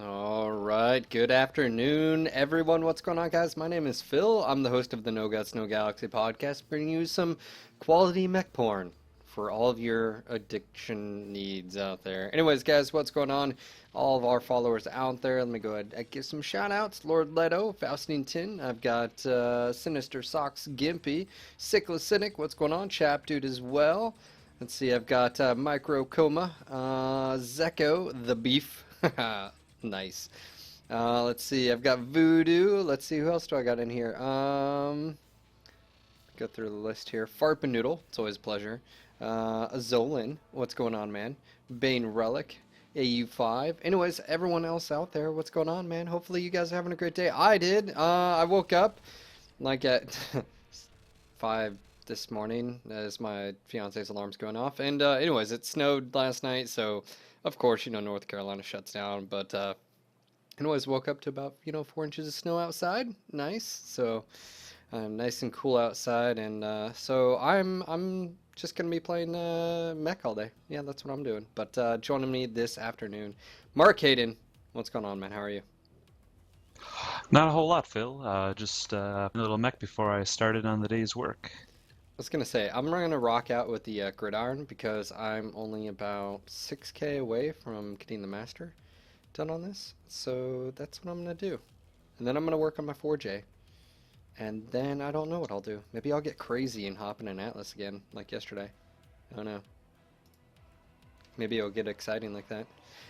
All right, good afternoon, everyone. What's going on, guys? My name is Phil. I'm the host of the NoGutsNoGalaxy podcast, bringing you some quality mech porn for all of your addiction needs out there. Anyways, guys, what's going on? All of our followers out there, let me go ahead and give some shout outs. Lord Leto, Faustine Tin, I've got Sinister Socks Gimpy, Sickless Cynic, what's going on? Chap Dude as well. Let's see, I've got Micro Coma, Zeko, the Beef. Nice. Let's see. I've got Voodoo. Let's see. Who else do I got in here? Go through the list here. Farpanoodle. It's always a pleasure. Azolin. What's going on, man? Bane Relic. AU5. Anyways, everyone else out there, what's going on, man? Hopefully you guys are having a great day. I did. I woke up like at 5 this morning as my fiance's alarm's going off. And anyways, it snowed last night, so of course, North Carolina shuts down. But anyways, woke up to about 4 inches of snow outside. Nice. So nice and cool outside, and so I'm just gonna be playing Mech all day. Yeah, that's what I'm doing. But joining me this afternoon, Mark Hayden. What's going on, man? How are you? Not a whole lot, Phil. Just a little mech before I started on the day's work. I was gonna say I'm gonna rock out with the gridiron because I'm only about 6K away from getting the master done on this. So that's what I'm gonna do, and then I'm gonna work on my 4J, and then I don't know what I'll do. Maybe I'll get crazy and hop in an Atlas again, like yesterday. I don't know. Maybe it'll get exciting like that.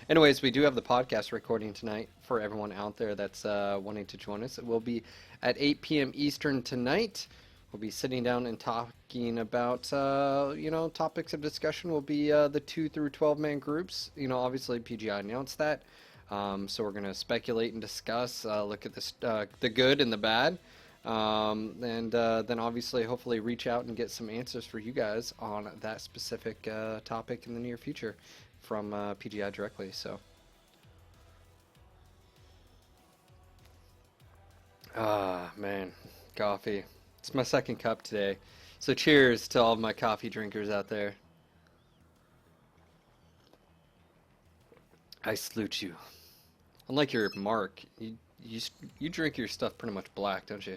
Anyways, we do have the podcast recording tonight for everyone out there that's wanting to join us. It will be at 8 p.m. Eastern tonight. We'll be sitting down and talking about, topics of discussion will be the 2 through 12 man groups. Obviously PGI announced that. So we're going to speculate and discuss, look at this, the good and the bad. And then obviously hopefully reach out and get some answers for you guys on that specific topic in the near future from PGI directly. So, man, coffee. It's my second cup today. So cheers to all of my coffee drinkers out there. I salute you. Unlike your Mark, you drink your stuff pretty much black, don't you?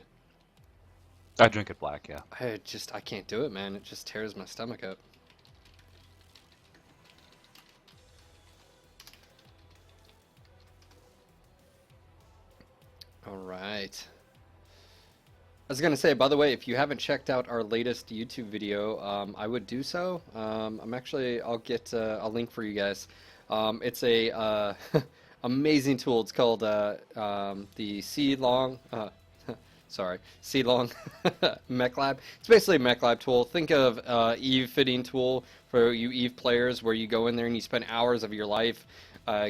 I drink it black, yeah. I can't do it, man. It just tears my stomach up. All right. I was gonna say, by the way, if you haven't checked out our latest YouTube video, I would do so. I'll get a link for you guys. It's a amazing tool. It's called the C-Long, C-Long Mech Lab. It's basically a Mech Lab tool. Think of Eve fitting tool for you Eve players, where you go in there and you spend hours of your life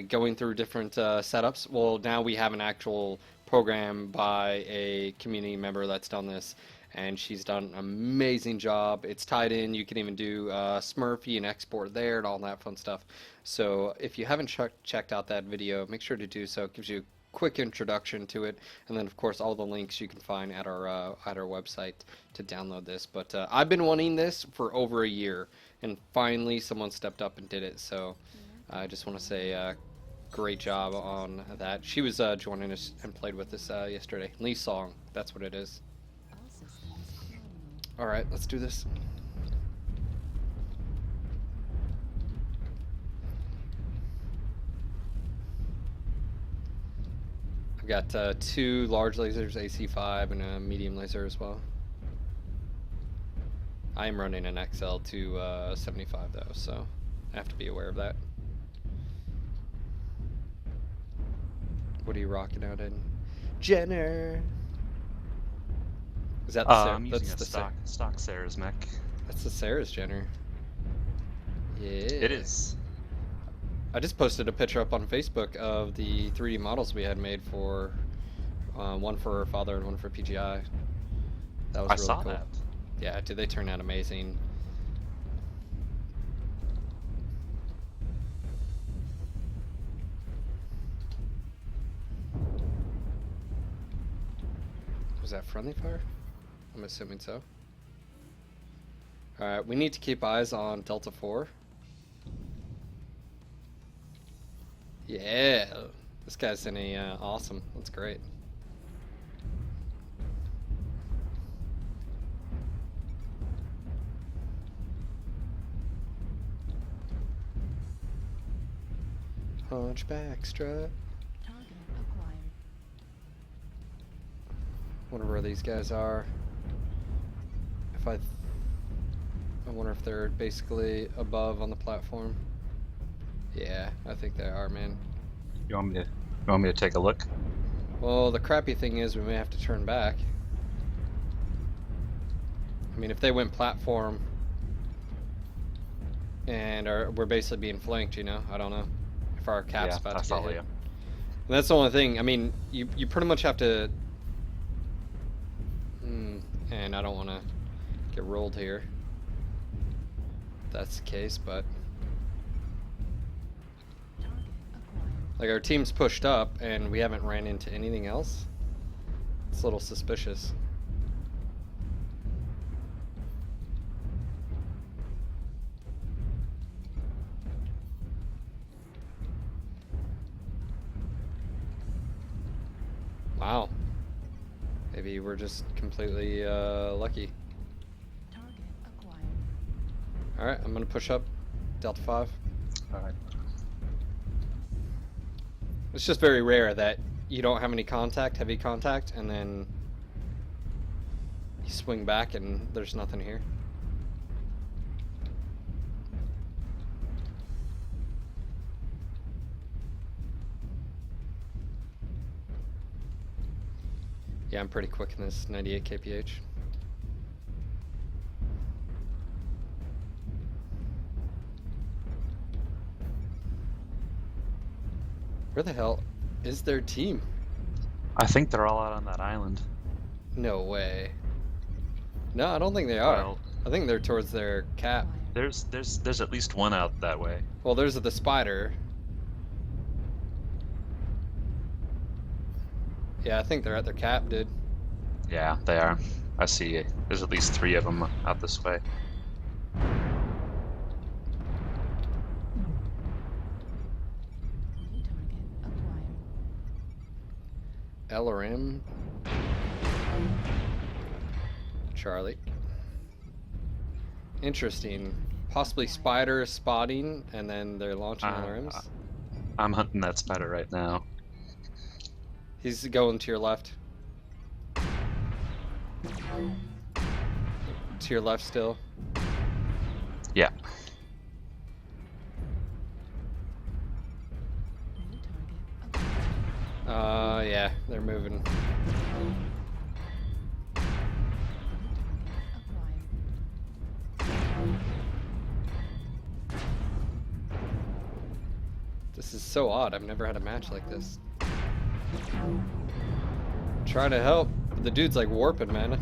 going through different setups. Well, now we have an actual program by a community member that's done this, and she's done an amazing job. It's tied in. You can even do Smurfy and export there and all that fun stuff. So if you haven't checked out that video, make sure to do so. It gives you a quick introduction to it, and then of course all the links you can find at our website to download this. But I've been wanting this for over a year, and finally someone stepped up and did it. So I just want to say great job on that. She was joining us and played with us yesterday. Lee Song, that's what it is. Alright, let's do this. I've got 2 large lasers, AC5, and a medium laser as well. I am running an XL to 75 though, so I have to be aware of that. What are you rocking out in? Jenner! Is that the I'm using a stock Ceres mech. That's the Sarah's Jenner. Yeah. It is. I just posted a picture up on Facebook of the 3D models we had made for one for Father and one for PGI. That was I really saw cool. that. Yeah, dude, they turned out amazing. Was that friendly fire? I'm assuming so. Alright, we need to keep eyes on Delta 4. Yeah. This guy's in a awesome. That's great. Hunchback strut. Target acquired. Wonder where these guys are. I wonder if they're basically above on the platform. Yeah, I think they are, man. You want me to take a look? Well, the crappy thing is we may have to turn back. I mean, if they went platform and we're basically being flanked, you know? I don't know if our cap's about to get hit. And that's the only thing. I mean, you pretty much have to... and I don't want to get rolled here. If that's the case, but... Like, our team's pushed up, and we haven't ran into anything else. It's a little suspicious. Wow. Maybe we're just completely lucky. Target acquired. Alright, I'm gonna push up Delta 5. Alright. It's just very rare that you don't have any contact, heavy contact, and then you swing back and there's nothing here. Yeah, I'm pretty quick in this 98 kph. Where the hell is their team? I think they're all out on that island. No way. No, I don't think they are. Well, I think they're towards their cap. there's at least one out that way. Well, there's the spider. Yeah, I think they're at their cap, dude. Yeah, they are. I see. There's at least 3 of them out this way. New target acquired. L or M. Charlie. Interesting. Possibly spider spotting, and then they're launching LRMs. I'm hunting that spider right now. He's going to your left. To your left still. Yeah. New target acquired. Yeah, they're moving. This is so odd. I've never had a match like this. Trying to help, but the dude's like warping, man.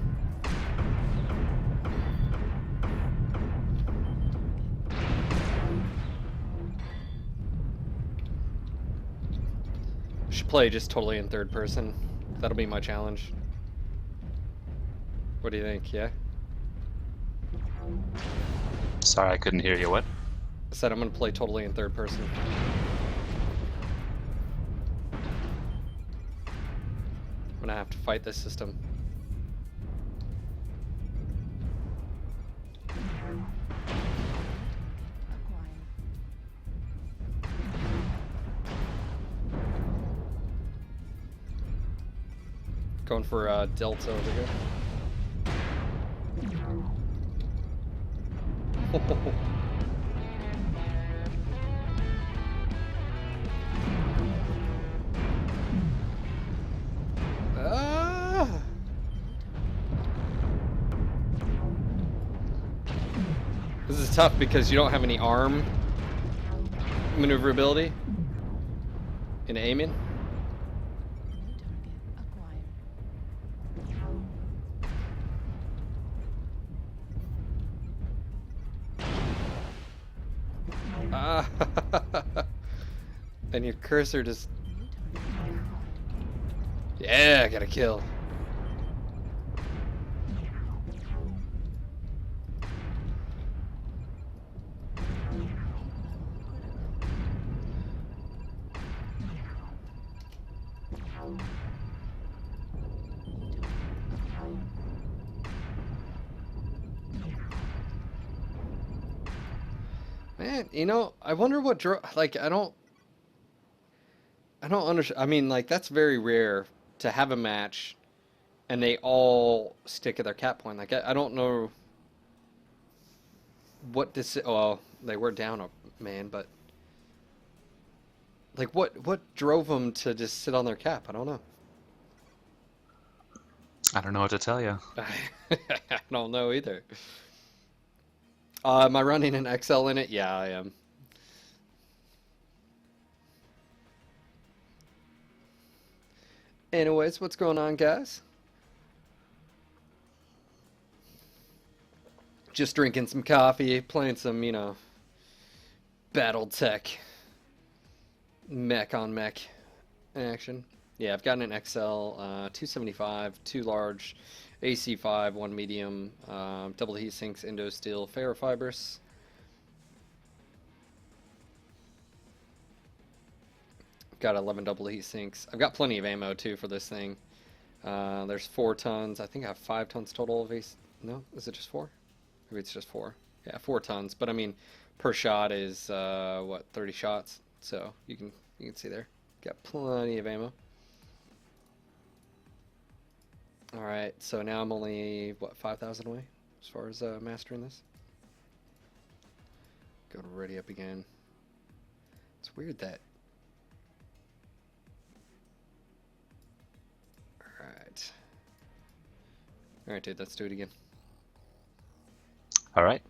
Should play just totally in third person. That'll be my challenge. What do you think? Yeah? Sorry, I couldn't hear you. What? I said I'm gonna play totally in third person. I'm gonna have to fight this system. acquired. Going for Delta over here. Ah! This is tough because you don't have any arm maneuverability in aiming. New target acquired. Ah! And your cursor just... New target acquired. Yeah, I got a kill. Man, you know, I wonder what like I don't understand. I mean, like that's very rare to have a match and they all stick at their cap point. Like I don't know what this. Well, they were down a man, but like what drove them to just sit on their cap? I don't know. I don't know what to tell you. I don't know either. Am I running an XL in it? Yeah, I am. Anyways, what's going on, guys? Just drinking some coffee, playing some, Battle Tech Mech on Mech action. Yeah, I've gotten an XL, 275, 2 large, AC5, 1 medium, double heat sinks, Indo steel, ferrofibrous. Got 11 double heat sinks. I've got plenty of ammo too for this thing. There's 4 tons. I think I have 5 tons total of AC. No, is it just 4? Maybe it's just 4. Yeah, 4 tons. But I mean, per shot is what, 30 shots. So you can see there. Got plenty of ammo. All right, so now I'm only what, 5,000 away as far as mastering this. Go to ready up again. It's weird that. All right, dude. Let's do it again. All right.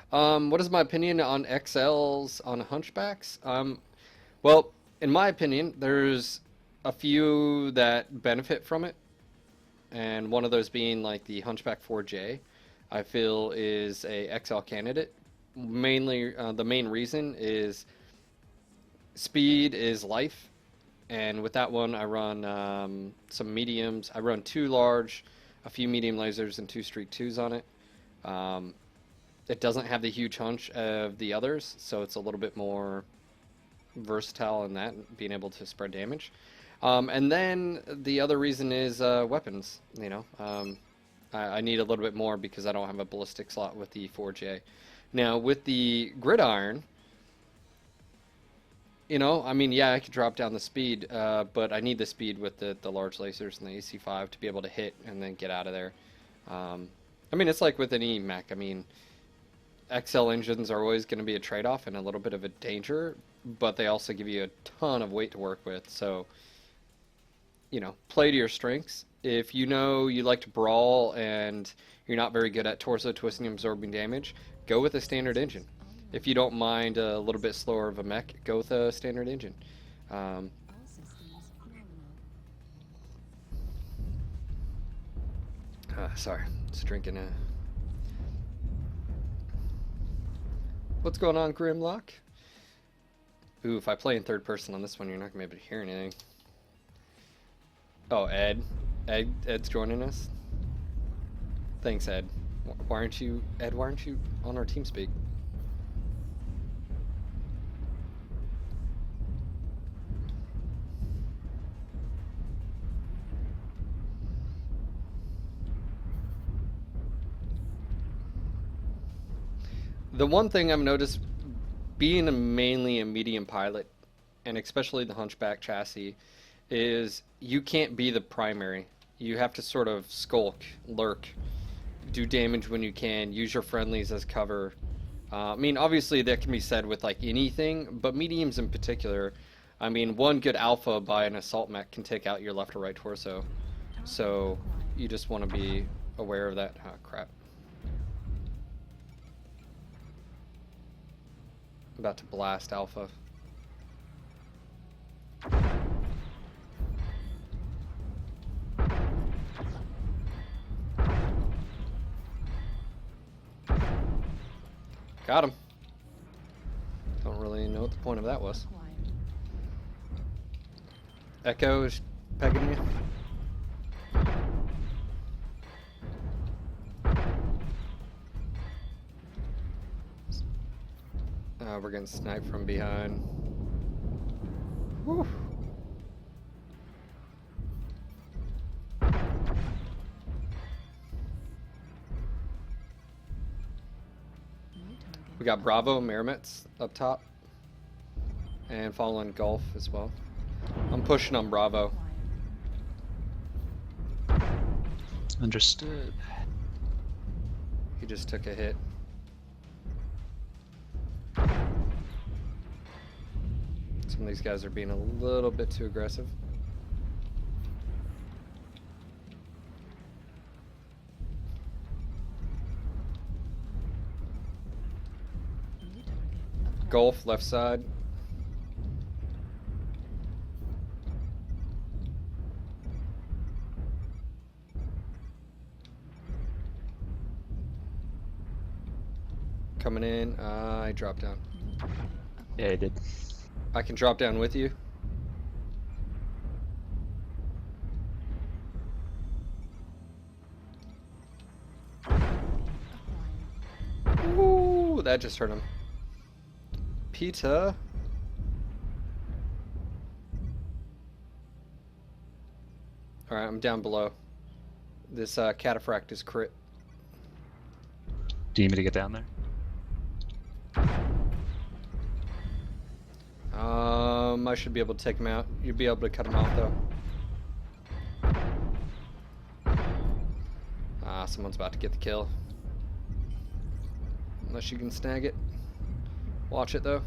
What is my opinion on XLs on hunchbacks? Well, in my opinion, there's a few that benefit from it, and one of those being like the Hunchback 4J, I feel is a XL candidate. Mainly, the main reason is speed is life, and with that one, I run some mediums. I run 2 large, a few medium lasers, and 2 streak 2s on it. It doesn't have the huge hunch of the others, so it's a little bit more versatile in that, being able to spread damage. And then the other reason is weapons. I need a little bit more because I don't have a ballistic slot with the 4J. Now with the gridiron, I mean, yeah, I could drop down the speed, but I need the speed with the large lasers and the AC5 to be able to hit and then get out of there. I mean, it's like with any mech. I mean, XL engines are always going to be a trade-off and a little bit of a danger, but they also give you a ton of weight to work with. So, play to your strengths. If you know you like to brawl and you're not very good at torso twisting and absorbing damage, go with a standard engine. If you don't mind a little bit slower of a mech, go with a standard engine. Sorry, just drinking a... What's going on, Grimlock? Ooh, if I play in third person on this one, you're not going to be able to hear anything. Oh, Ed's joining us. Thanks, Ed. Why aren't you on our TeamSpeak? The one thing I've noticed, being mainly a medium pilot, and especially the Hunchback chassis, is you can't be the primary. You have to sort of skulk, lurk, do damage when you can, use your friendlies as cover. I mean, obviously that can be said with like anything, but mediums in particular. I mean, one good alpha by an assault mech can take out your left or right torso. So you just want to be aware of that. Oh, crap. About to blast alpha. Got him. Don't really know what the point of that was. Echo is pegging you. We're getting sniped from behind. Whew. New target. We got Bravo, Merrimatt's up top. And following Gulf as well. I'm pushing on Bravo. Acquired. Understood. He just took a hit. Some of these guys are being a little bit too aggressive. New target. Acquired. Gulf, left side. Coming in. I dropped down. New target. Yeah, I did. I can drop down with you. Acquired. Ooh, that just hurt him. Pizza. Alright, I'm down below. This cataphract is crit. Do you need me to get down there? I should be able to take him out. You'd be able to cut him off though. Ah, someone's about to get the kill. Unless you can snag it. Watch it though.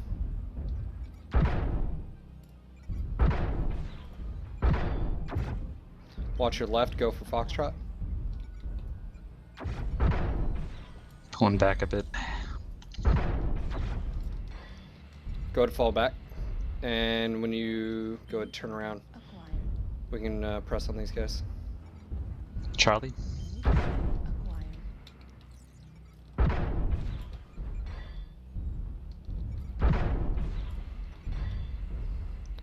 Watch your left, go for Foxtrot. Pulling back a bit. Go ahead and fall back. And when you go ahead and turn around, Acquired. we can press on these guys. Charlie? New target. Acquired.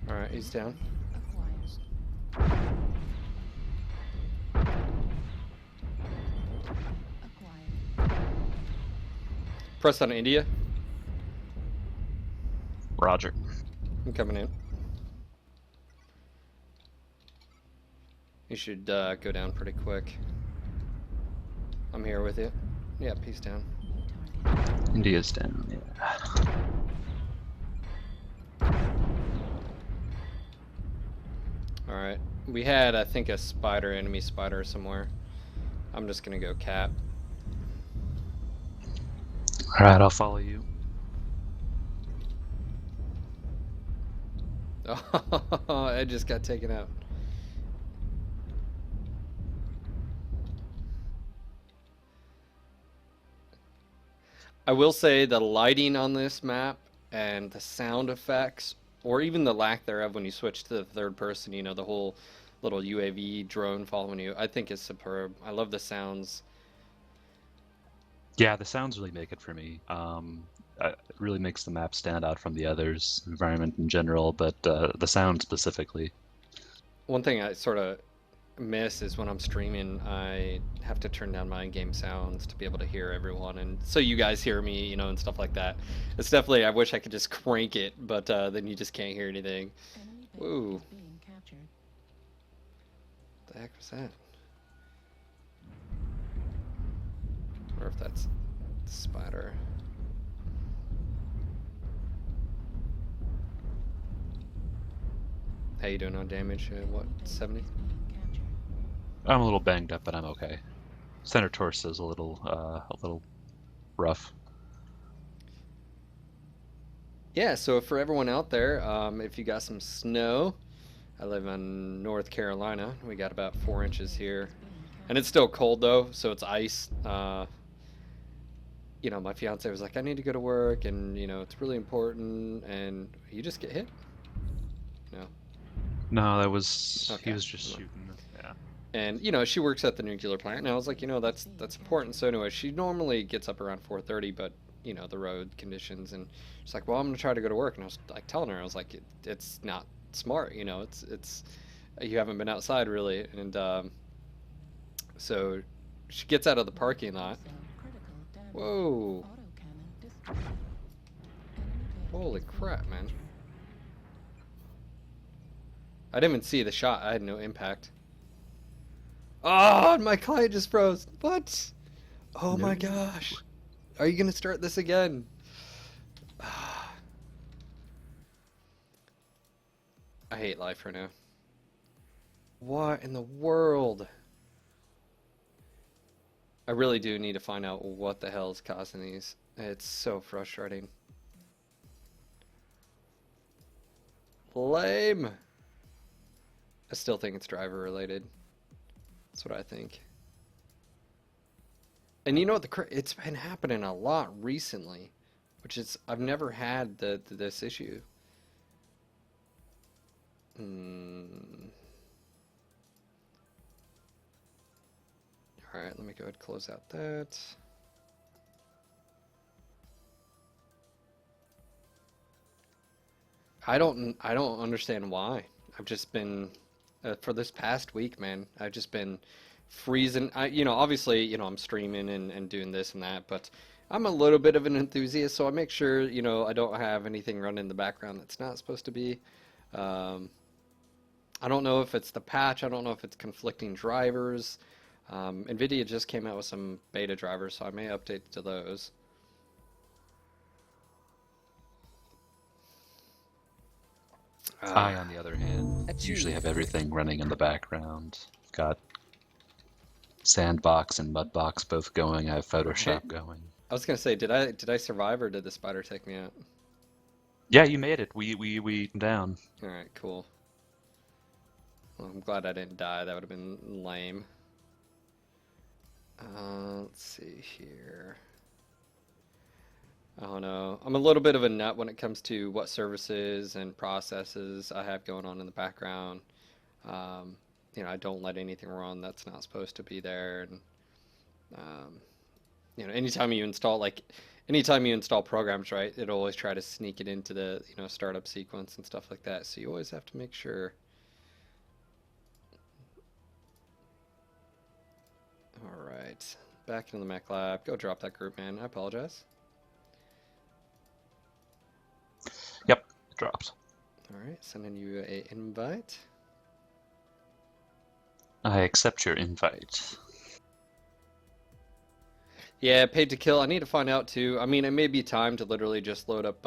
Alright, he's down. Acquired. Acquired. Press on India. Roger. I'm coming in. You should go down pretty quick. I'm here with you. Yeah, peace down. New target. India's down, yeah. Alright. We had, I think, a spider, enemy spider somewhere. I'm just gonna go cap. Alright, I'll follow you. Oh, Ed just got taken out. I will say the lighting on this map and the sound effects, or even the lack thereof when you switch to the third person, you know, the whole little UAV drone following you, I think is superb. I love the sounds. Yeah, the sounds really make it for me. It really makes the map stand out from the others, environment in general, but the sound specifically. One thing I sort of miss is when I'm streaming, I have to turn down my in-game sounds to be able to hear everyone, and so you guys hear me, you know, and stuff like that. It's definitely, I wish I could just crank it, but then you just can't hear anything. Enemy base Whoa. is being captured. What the heck was that? Or if that's the spider. How you doing on damage? What, 70? Base being captured. I'm a little banged up, but I'm okay. Center torso is a little rough. Yeah, so for everyone out there, if you got some snow, I live in North Carolina. We got about 4 inches here. And it's still cold though, so it's ice. You know, my fiance was like, I need to go to work, and you know, it's really important, and you just get hit. No. No, that was Okay. he was just shooting. Yeah. And you know, she works at the nuclear plant, and I was like, you know, that's important. So anyway, she normally gets up around 4:30, but you know, the road conditions, and she's like, well, I'm gonna try to go to work, and I was like telling her, I was like, it's not smart, you know, it's you haven't been outside really, and so she gets out of the parking lot. Whoa. Holy crap, man. I didn't even see the shot. I had no impact. Oh, my client just froze. What? Oh No. my gosh. Are you gonna start this again? I hate life right now. What in the world? I really do need to find out what the hell is causing these. It's so frustrating. Lame. I still think it's driver related. That's what I think. And you know what? It's been happening a lot recently, which is I've never had this issue. All right, let me go ahead and close out that. I don't understand why. I've just been for this past week, man. I've just been freezing. Obviously, I'm streaming and doing this and that, but I'm a little bit of an enthusiast, so I make sure, I don't have anything running in the background that's not supposed to be. I don't know if it's the patch. I don't know if it's conflicting drivers. NVIDIA just came out with some beta drivers, so I may update to those. I, on the other hand, usually have everything running in the background. Got Sandbox and Mudbox both going. I have Photoshop going. I was gonna say, did I survive or did the spider take me out? Yeah, you made it. We down. All right, cool. Well, I'm glad I didn't die. That would have been lame. Let's see here. I don't know. I'm a little bit of a nut when it comes to what services and processes I have going on in the background. I don't let anything run that's not supposed to be there. And anytime you install programs, right, it'll always try to sneak it into the startup sequence and stuff like that. So you always have to make sure. All right, back into the Mech Lab. Go drop that group, man. I apologize. Yep, it dropped. All right, sending you an invite. I accept your invite. Yeah, paid to kill. I need to find out too. I mean, it may be time to literally just load up,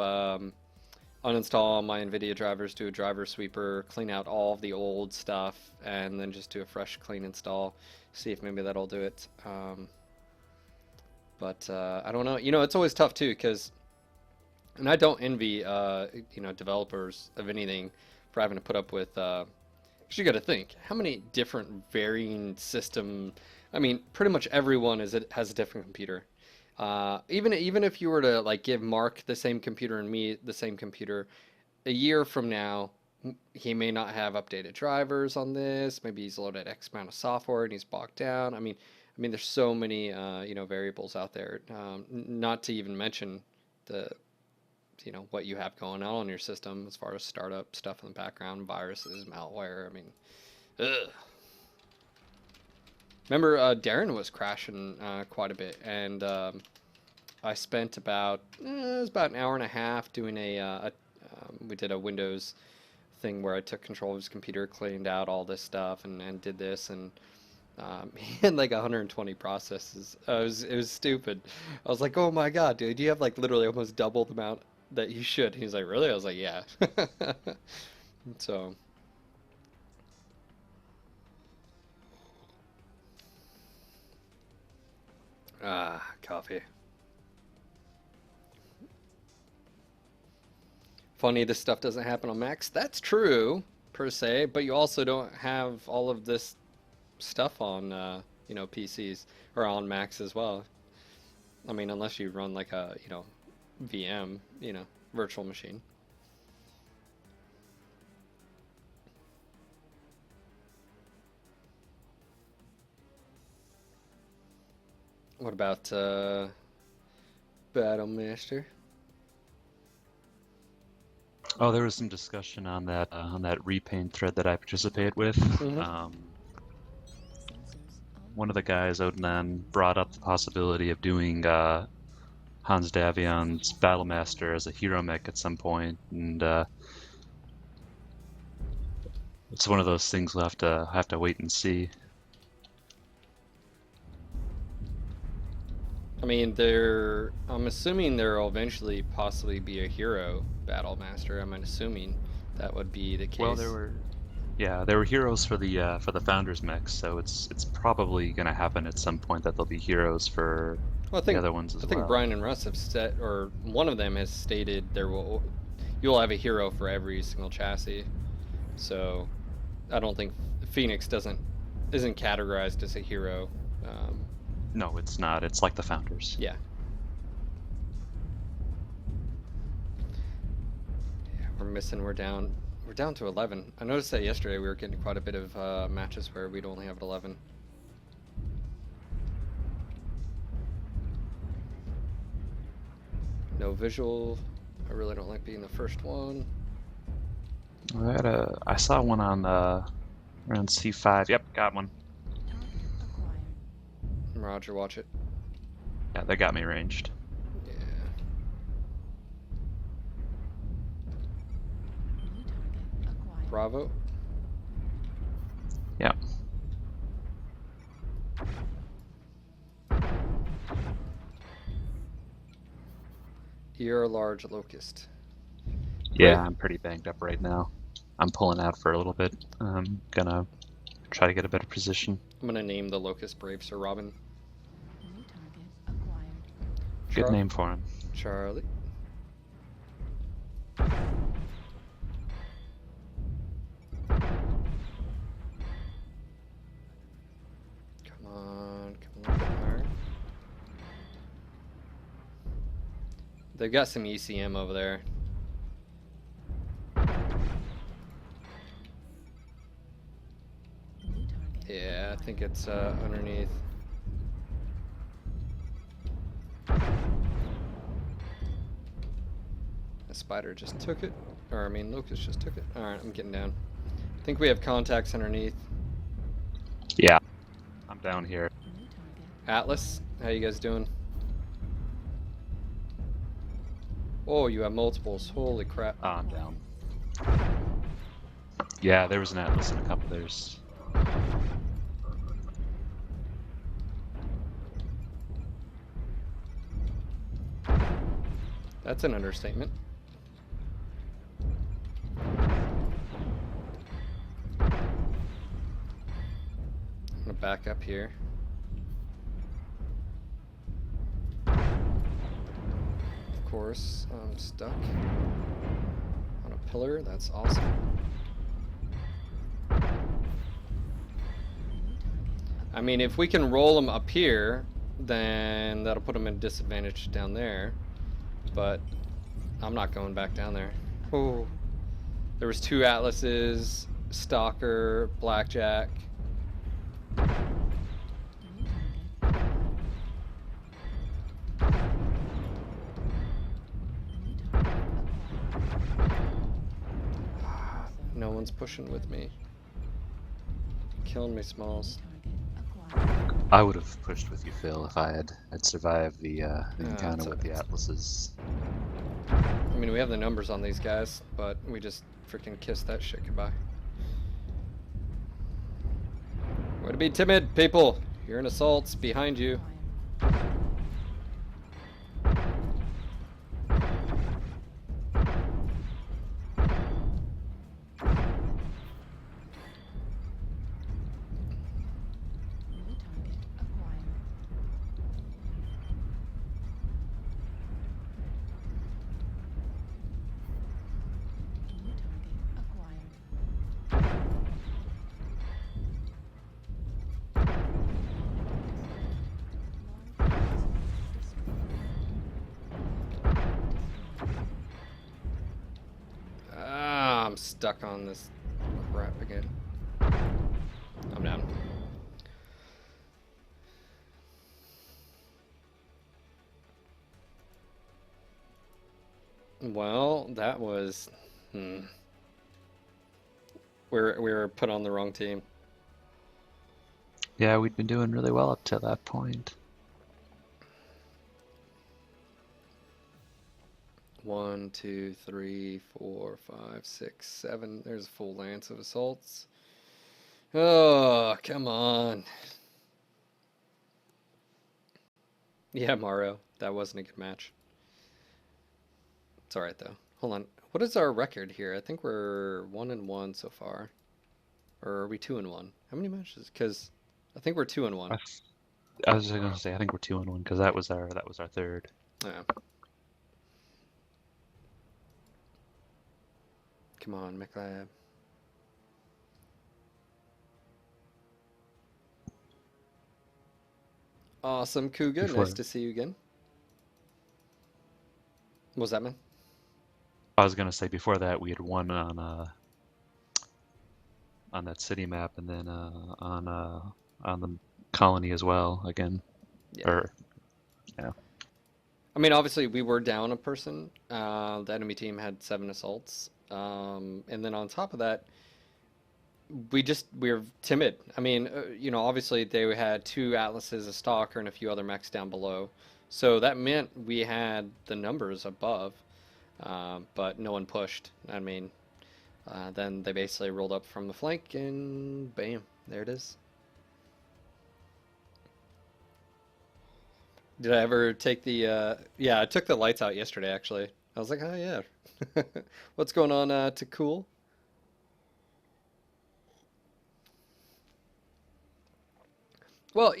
uninstall all my NVIDIA drivers, do a driver sweeper, clean out all of the old stuff, and then just do a fresh clean install. See if maybe that'll do it. But I don't know. It's always tough too, because, and I don't envy, developers of anything for having to put up with, because you got to think, how many different varying system. I mean, pretty much everyone has a different computer. Even if you were to like give Mark the same computer and me the same computer, a year from now, he may not have updated drivers on this. Maybe he's loaded X amount of software and he's bogged down. I mean, there's so many variables out there. Not to even mention the what you have going on your system as far as startup stuff in the background, viruses, malware. I mean, ugh. Remember, Darren was crashing quite a bit, and I spent about it was about an hour and a half doing we did a Windows thing where I took control of his computer, cleaned out all this stuff, and did this, and he had like 120 processes. It was stupid. I was like, oh my god, dude, you have like literally almost double the amount that you should. He's like, really? I was like, yeah. So. Coffee. Funny, this stuff doesn't happen on Macs. That's true, per se, but you also don't have all of this stuff on, PCs or on Macs as well. I mean, unless you run like a, VM, virtual machine. What about Battlemaster? Oh, there was some discussion on that repaint thread that I participate with. One of the guys, Odin, brought up the possibility of doing Hans Davion's Battlemaster as a hero mech at some point, and It's one of those things we'll have to wait and see. I mean, I'm assuming there'll eventually possibly be a hero battle master. I'm assuming that would be the case. Well, there were heroes for the founders mechs, so it's probably going to happen at some point that there'll be heroes for Well, the other ones as I think well. Brian and Russ have said, or one of them has stated you'll have a hero for every single chassis. So I don't think Phoenix isn't categorized as a hero. No, it's not. It's like the founders. Yeah. Yeah, we're down to 11. I noticed that yesterday we were getting quite a bit of matches where we'd only have 11. No visual. I really don't like being the first one. I saw one on around C5. Yep, got one. Target acquired. Roger, watch it. Yeah, they got me ranged. Yeah. New target acquired. Bravo. Yeah. You're a large locust. Yeah, Right. I'm pretty banged up right now. I'm pulling out for a little bit. I'm gonna try to get a better position. I'm gonna name the locust Brave Sir Robin. New target acquired. Good name for him. Charlie. Come on, get higher. They've got some ECM over there. New target. Yeah, I think it's underneath. The spider just took it. Or, I mean, locust just took it. Alright, I'm getting down. I think we have contacts underneath. Yeah. I'm down here. New target. Atlas, how you guys doing? Oh, you have multiples. Holy crap. I'm down. Yeah, there was an Atlas and a couple others. That's an understatement. I'm gonna back up here. Of course, I'm stuck on a pillar. That's awesome. New target. I mean, if we can roll them up here, then that'll put them at a disadvantage down there. But I'm not going back down there. Oh, there was 2 Atlases, Stalker, Blackjack. New target. New target acquired. No one's pushing with me. Killing me, Smalls. Target acquired. I would have pushed with you, Phil, if I'd survived the it's encounter with the a- Atlases. I mean, we have the numbers on these guys, but we just freaking kissed that shit goodbye. Way to be timid, people! You're in assaults behind you. Acquired. New target acquired. New target acquired. Ah, I'm stuck on this crap again. I'm down. Well, that was... We were put on the wrong team. Yeah, we'd been doing really well up to that point. 1, 2, 3, 4, 5, 6, 7. There's a full lance of assaults. Oh, come on. Yeah, Mario, that wasn't a good match. It's alright though. Hold on. What is our record here? I think we're 1-1 so far. Or are we 2-1? How many matches? Because I think we're 2-1. I was just gonna say I think we're 2-1 because that was our third. Yeah. Come on, MechLab. Awesome, Kuga. Before Nice to see you again. What was that, man? I was gonna say before that we had won on that city map and then on the colony as well again. Yeah. Or yeah. I mean, obviously, we were down a person. The enemy team had 7 assaults. And then on top of that, we were timid. I mean, obviously they had 2 Atlases, a Stalker, and a few other mechs down below. So that meant we had the numbers above, but no one pushed. I mean, then they basically rolled up from the flank and bam, there it is. Did I ever take the, yeah, I took the lights out yesterday, actually. I was like, oh, yeah. What's going on, to cool? Well,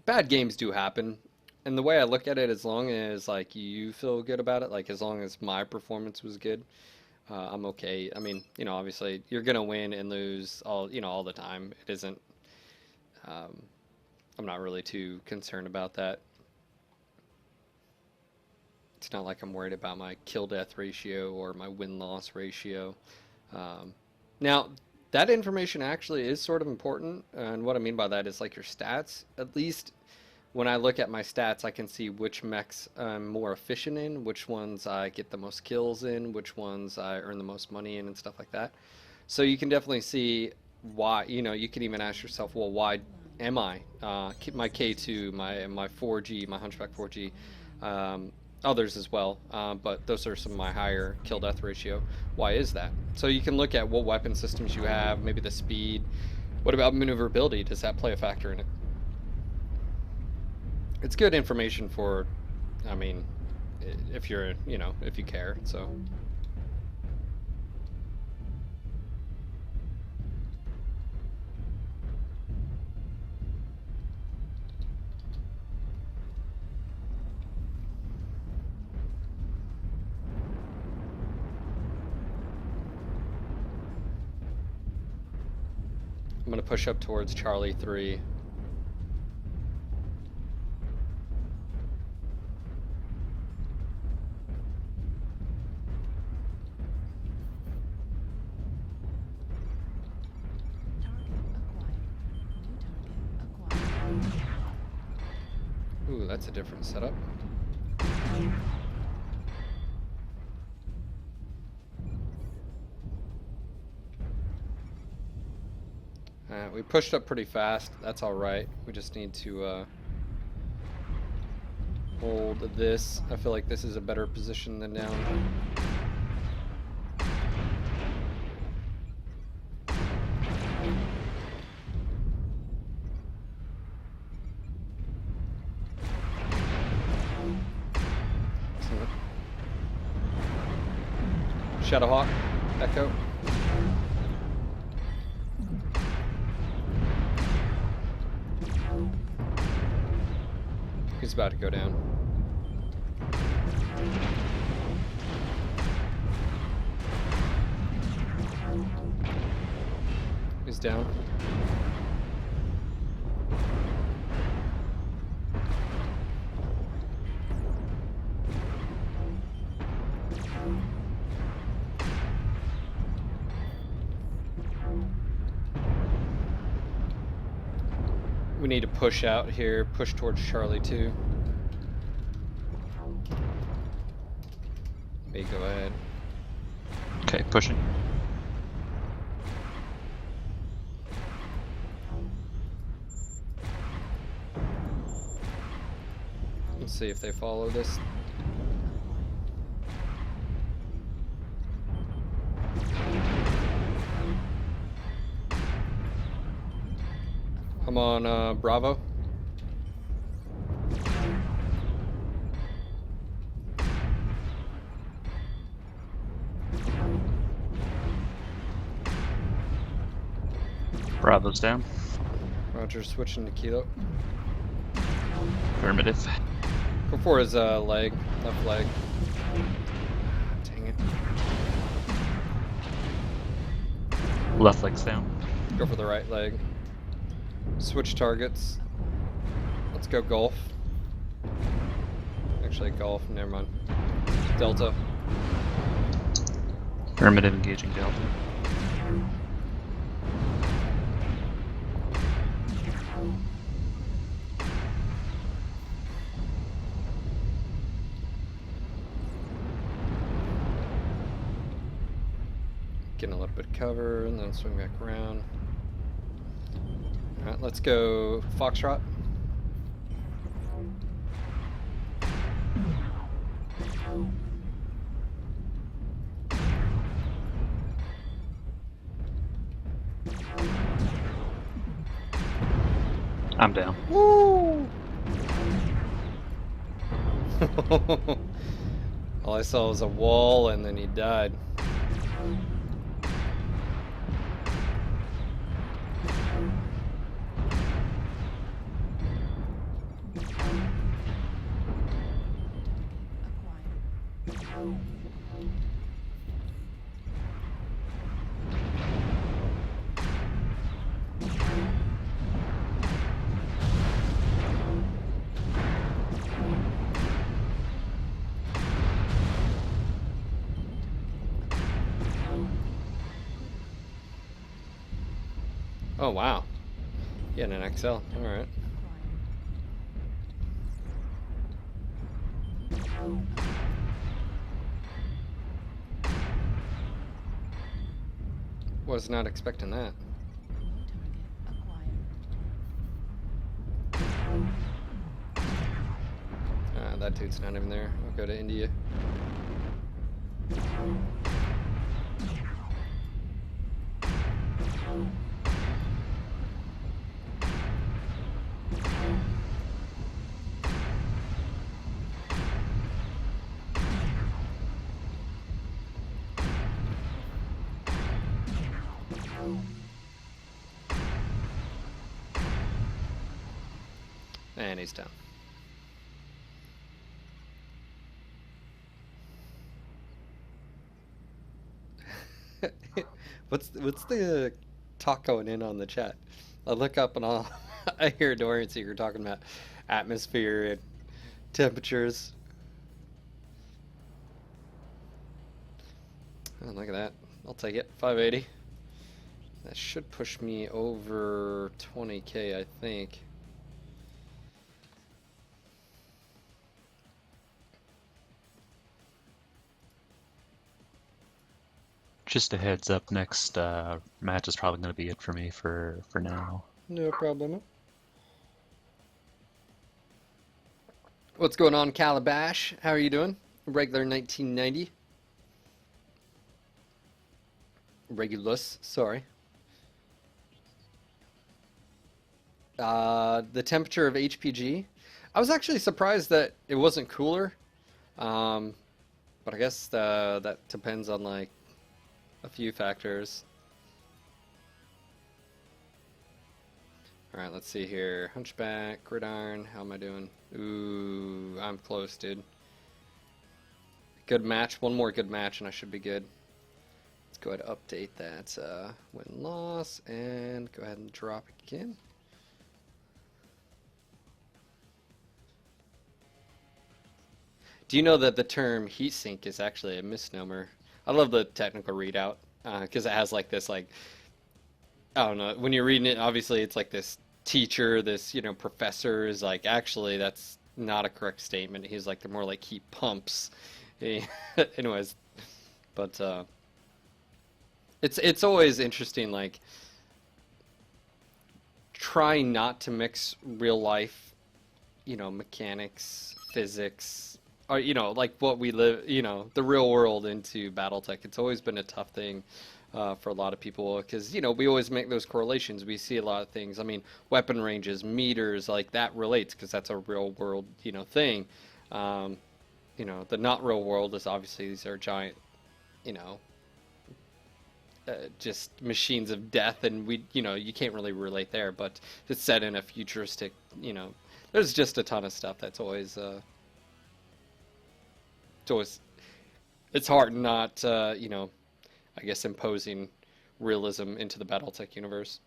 bad games do happen. And the way I look at it, as long as, like, you feel good about it, like, as long as my performance was good, I'm okay. I mean, obviously, you're gonna win and lose all the time. It isn't, I'm not really too concerned about that. It's not like I'm worried about my kill-death ratio or my win-loss ratio. Now, that information actually is sort of important, and what I mean by that is like your stats. At least when I look at my stats, I can see which mechs I'm more efficient in, which ones I get the most kills in, which ones I earn the most money in, and stuff like that. So you can definitely see why, you can even ask yourself, well, why am I? My K2, my 4G, my Hunchback 4G, others as well, but those are some of my higher kill-death ratio. Why is that? So you can look at what weapon systems you have, maybe the speed. What about maneuverability? Does that play a factor in it? It's good information for, I mean, if you're, if you care, so. I'm going to push up towards Charlie 3. Ooh, that's a different setup. We pushed up pretty fast. That's all right. We just need to hold this. I feel like this is a better position than down. Shadowhawk, Echo. He's about to go down. He's down. We need to push out here, push towards Charlie 2. Me, go ahead. Okay, pushing. Let's see if they follow this. I'm on Bravo. Bravo's down. Roger, switching to Kilo. Affirmative. Go for his leg, left leg. Dang it. Left leg's down. Go for the right leg. Switch targets. Let's go Golf. Actually, Golf, never mind. Delta. Affirmative, engaging Delta. Getting a little bit of cover, and then swing back around. Alright, let's go Foxtrot. I'm down. Woo! All I saw was a wall, and then he died. Oh wow. Yeah, an XL. Alright. Was not expecting that. That dude's not even there. I'll go to India. And he's down. What's the talk going in on the chat? I look up and all I hear Dorian Seeker talking about atmosphere and temperatures. Oh, look at that. I'll take it. 580. That should push me over 20k, I think. Just a heads up, next match is probably going to be it for me for now. No problem. What's going on, Calabash? How are you doing? Regular 1990. Regulus, sorry. The temperature of HPG. I was actually surprised that it wasn't cooler. But I guess that depends on like a few factors. Alright, let's see here. Hunchback, Gridiron, how am I doing? Ooh, I'm close, dude. Good match, one more good match and I should be good. Let's go ahead and update that win-loss and go ahead and drop again. Do you know that the term heat sink is actually a misnomer? I love the technical readout because it has like this, like, I don't know, when you're reading it, obviously it's like this teacher, this, you know, professor is like, actually that's not a correct statement. He's like, they're more like heat pumps. Anyways, but it's always interesting, like, try not to mix real life, you know, mechanics, physics, you know, like what we live, you know, the real world into BattleTech. It's always been a tough thing for a lot of people because, you know, we always make those correlations. We see a lot of things. I mean, weapon ranges, meters, like that relates because that's a real world, you know, thing. Um, you know, the not real world is obviously these are giant, you know, just machines of death, and we, you know, you can't really relate there. But it's set in a futuristic, you know, there's just a ton of stuff that's always, it's always, it's hard not, you know, I guess imposing realism into the BattleTech universe.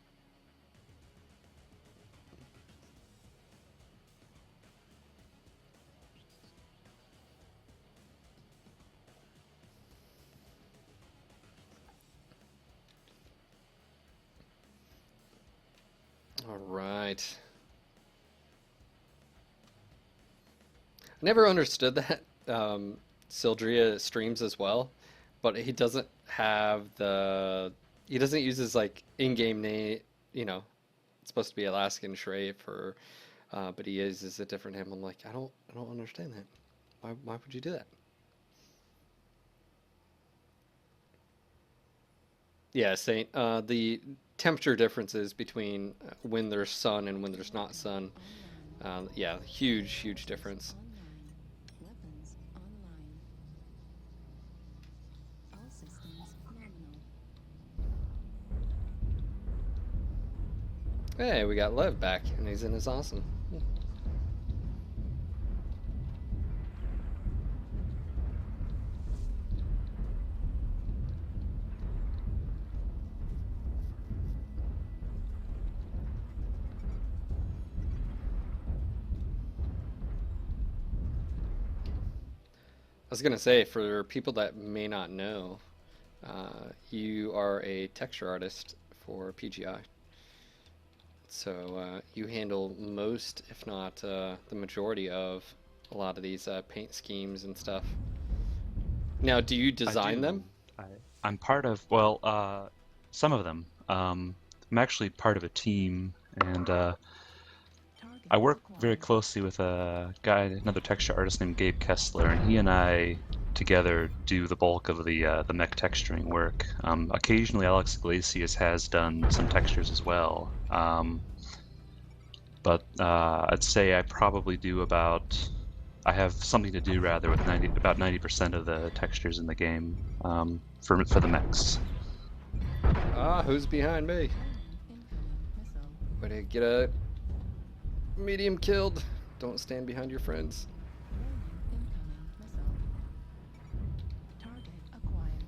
All right. I never understood that. Sildria streams as well, but he doesn't have the. He doesn't use his like in-game name. You know, it's supposed to be Alaskan Shrafe, or, but he uses a different name. I'm like, I don't understand that. Why would you do that? Yeah, Saint. The temperature differences between when there's sun and when there's not sun. Yeah, huge difference. Online. Weapons online. All systems nominal. Hey, we got Lev back, and he's in his awesome. I was gonna say, for people that may not know, you are a texture artist for PGI. So you handle most, if not the majority of a lot of these paint schemes and stuff. Now, do you I design them? do. I, I'm part of, well, some of them. I'm actually part of a team, and Target I work very acquired. closely with a guy, another texture artist named Gabe Kessler, and he and I together do the bulk of the mech texturing work. Occasionally, Alex Iglesias has done some textures as well, but I'd say I probably do about. I have something to do rather with about 90% of the textures in the game for the mechs. Ah, who's behind me? Warning, incoming missile. Way to get a medium killed. Don't stand behind your friends. Warning, incoming missile. Target acquired.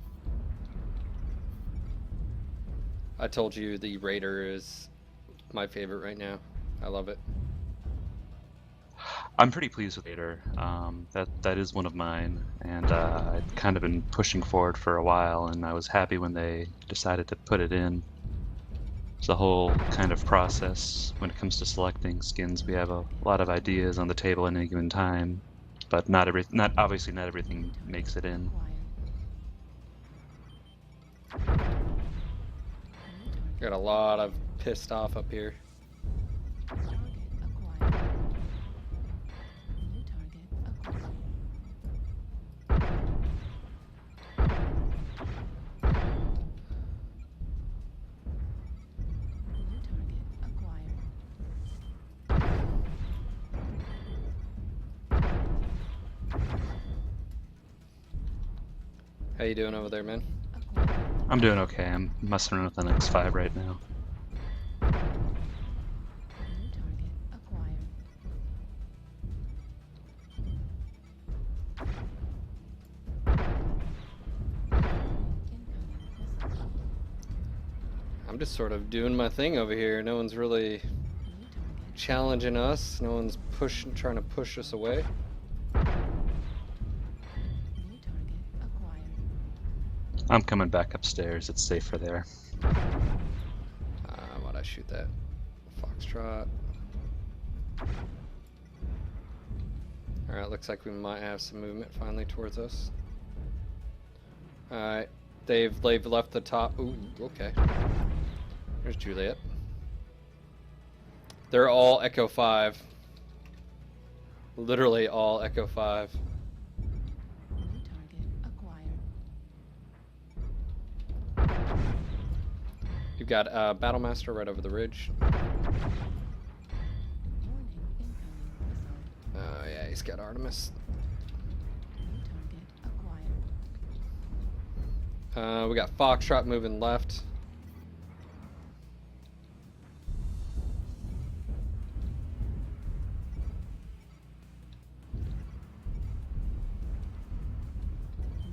I told you the Raider is my favorite right now. I love it. I'm pretty pleased with Vader. That is one of mine, and I've kind of been pushing forward for a while, and I was happy when they decided to put it in. It's a whole kind of process when it comes to selecting skins. We have a lot of ideas on the table at any given time, but not obviously not everything makes it in. Acquired. New Got a target lot of acquired. pissed off up here. Target acquired. New target acquired. New target acquired. How you doing over there, man? Acquired. I'm doing okay. I'm messing around with the X5 right now. New target acquired. Incoming missile. I'm just sort of doing my thing over here. No one's really New target challenging us. No one's trying to push us away. new target acquired. I'm coming back upstairs. It's safer there. Why'd I shoot that? Foxtrot. Alright, looks like we might have some movement finally towards us. Alright, they've left the top. Ooh, okay. There's Juliet. They're all Echo 5. Literally all Echo 5. You got Battlemaster right over the ridge. Warning, incoming missile. Oh yeah, he's got Artemis. New target acquired. We got Foxtrot moving left.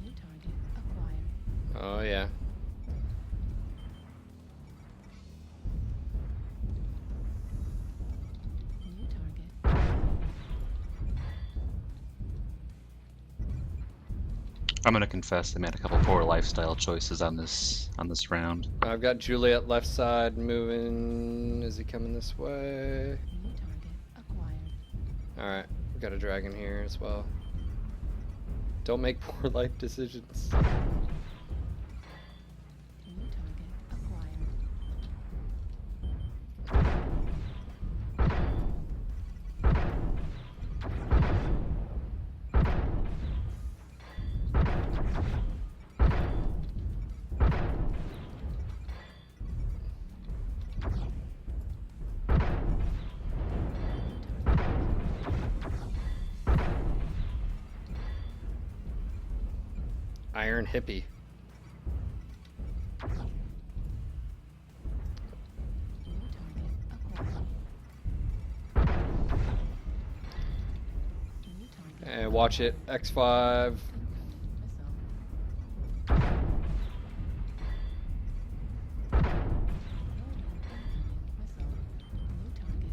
New target acquired. Oh yeah. New target. I'm gonna confess I made a couple poor lifestyle choices on this round. I've got Juliet left side moving. Is he coming this way? New target acquired. Alright, we got a dragon here as well. Don't make poor life decisions. New target acquired. Iron Hippie. New target acquired. New target. And watch it, X5. Missile. Missile. New target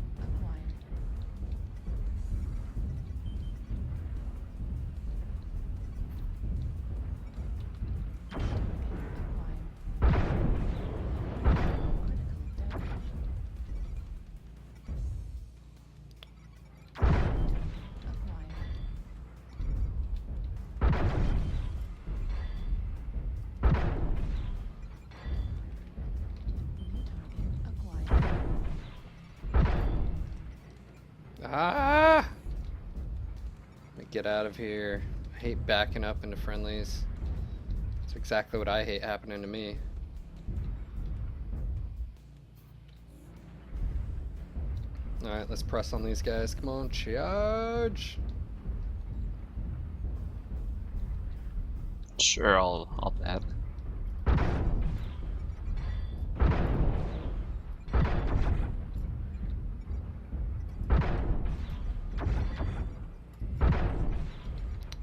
acquired. Ah! Let me get out of here. I hate backing up into friendlies. It's exactly what I hate happening to me. Alright, let's press on these guys. Come on, charge! Sure, I'll add.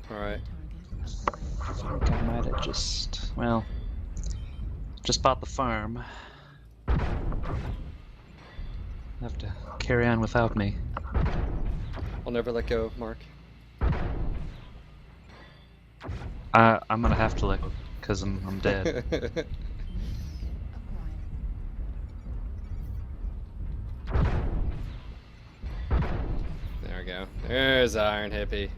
Alright. I think I might have just bought the farm. Have to carry on without me. I'll never let go, Mark. I'm gonna have to let go because I'm dead. There we go. There's Iron Hippie.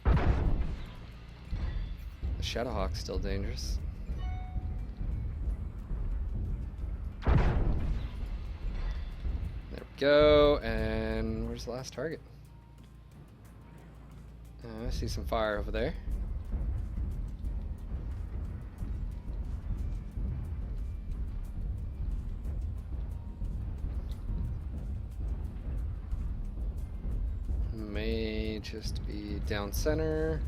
The Shadowhawk's still dangerous. There we go. And where's the last target? I see some fire over there. May just be down center.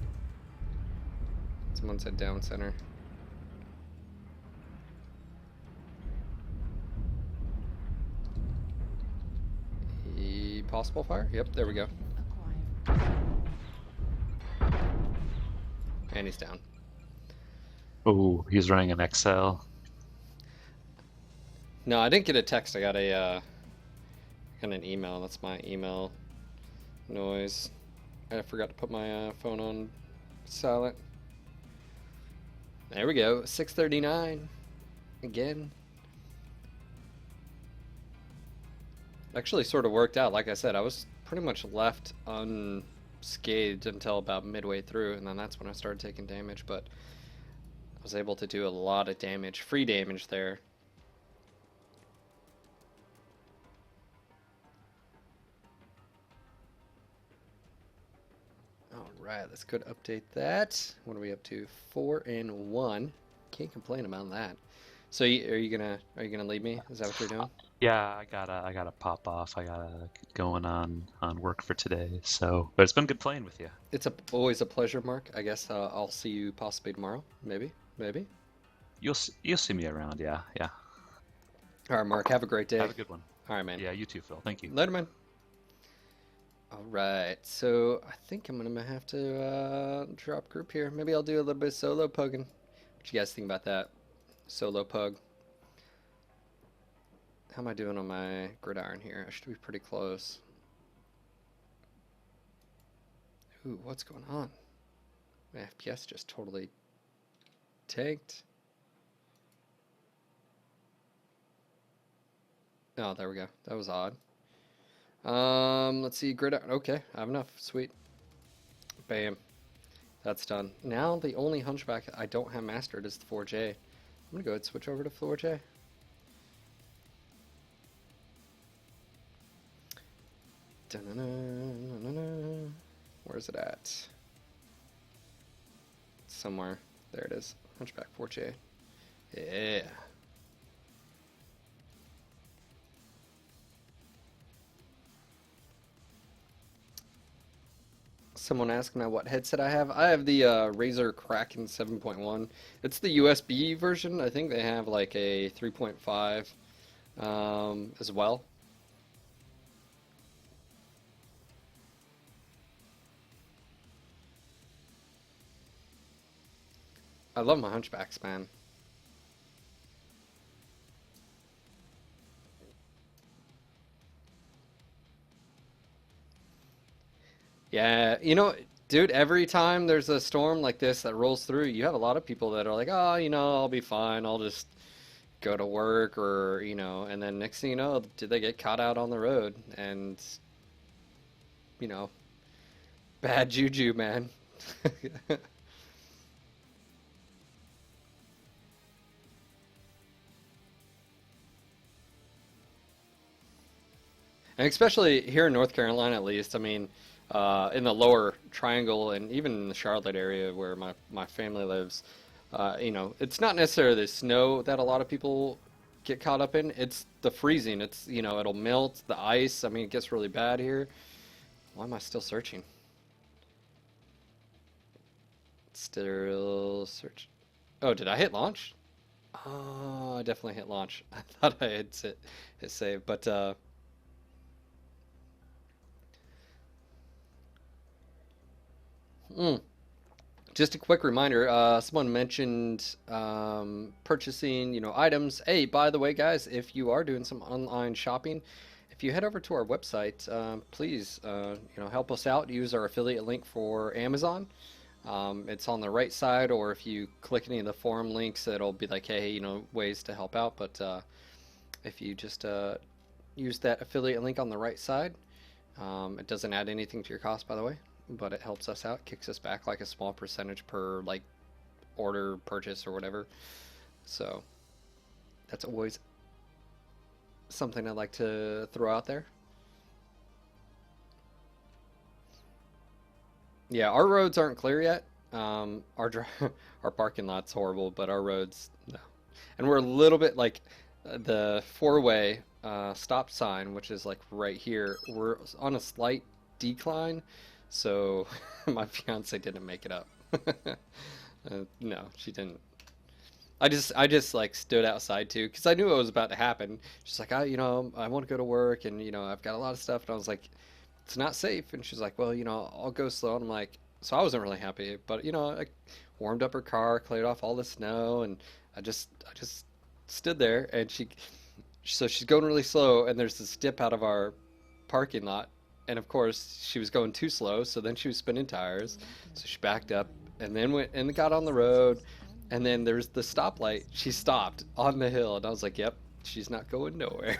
Someone said down center. Possible fire? Yep, there we go. And he's down. Oh, he's running an XL. No, I didn't get a text. I got got an email. That's my email noise. I forgot to put my phone on silent. There we go. 6:39 again. Actually sort of worked out. Like I said, I was pretty much left unscathed until about midway through, and then that's when I started taking damage, but I was able to do a lot of damage, free damage there. Alright, let's go to update that. What are we up to? 4-1. Can't complain about that. So are you gonna leave me? Is that what you're doing? Yeah, I gotta pop off. I gotta get going on work for today. So, but it's been good playing with you. Always a pleasure, Mark. I guess I'll see you possibly tomorrow. Maybe, maybe. You'll see me around. Yeah, yeah. All right, Mark. Have a great day. Have a good one. All right, man. Yeah, you too, Phil. Thank you. Later, man. All right. So I think I'm gonna have to drop group here. Maybe I'll do a little bit of solo pugging. What you guys think about that? Solo pug. How am I doing on my gridiron here? I should be pretty close. Ooh, what's going on? My FPS just totally tanked. Oh, there we go. That was odd. Let's see, gridiron. Okay, I have enough. Sweet. Bam. That's done. Now the only hunchback I don't have mastered is the 4J. I'm gonna go ahead and switch over to 4J. Da-na-na-na-na-na. Where is it at? Somewhere. There it is. Hunchback 4J. Yeah. Someone asked me what headset I have. I have the Razer Kraken 7.1. It's the USB version. I think they have like a 3.5 as well. I love my hunchbacks, man. Yeah, dude, every time there's a storm like this that rolls through, you have a lot of people that are like, oh, I'll be fine. I'll just go to work or, and then next thing you know, did they get caught out on the road and, you know, bad juju, man. And especially here in North Carolina, at least, I mean, in the lower triangle and even in the Charlotte area where my family lives, it's not necessarily the snow that a lot of people get caught up in. It's the freezing. It's, it'll melt, the ice. I mean, it gets really bad here. Why am I still searching? Still search. Oh, did I hit launch? Oh, I definitely hit launch. I thought I had hit save, but mm. Just a quick reminder, someone mentioned purchasing, items. Hey, by the way, guys, if you are doing some online shopping, if you head over to our website, please, help us out. Use our affiliate link for Amazon. It's on the right side, or if you click any of the forum links, it'll be like, hey, ways to help out. But if you just use that affiliate link on the right side, it doesn't add anything to your cost, by the way, but it helps us out, kicks us back like a small percentage per like order, purchase, or whatever. So that's always something I like to throw out there. Yeah, our roads aren't clear yet. Our parking lot's horrible, but our roads, no. And we're a little bit like the four-way stop sign, which is like right here. We're on a slight decline, so my fiance didn't make it up. No, she didn't. I just like stood outside too, because I knew it was about to happen. She's like, I want to go to work, and I've got a lot of stuff, and I was like, it's not safe. And she's like, well, I'll go slow. And I'm like, so I wasn't really happy, but I warmed up her car, cleared off all the snow, and I just stood there, and so she's going really slow, and there's this dip out of our parking lot, and of course she was going too slow, so then she was spinning tires, so she backed up, and then went and got on the road, and then there's the stoplight. She stopped on the hill, and I was like, yep, she's not going nowhere.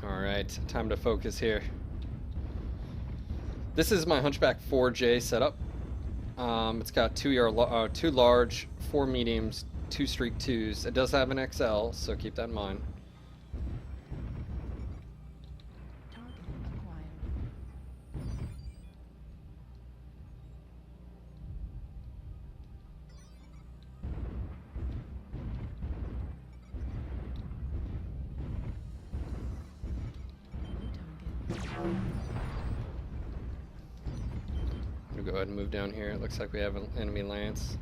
All right, time to focus here. This is my Hunchback 4J setup. It's got two large, four mediums, two streak twos. It does have an XL, so keep that in mind. We'll go ahead and move down here. It looks like we have an enemy lance.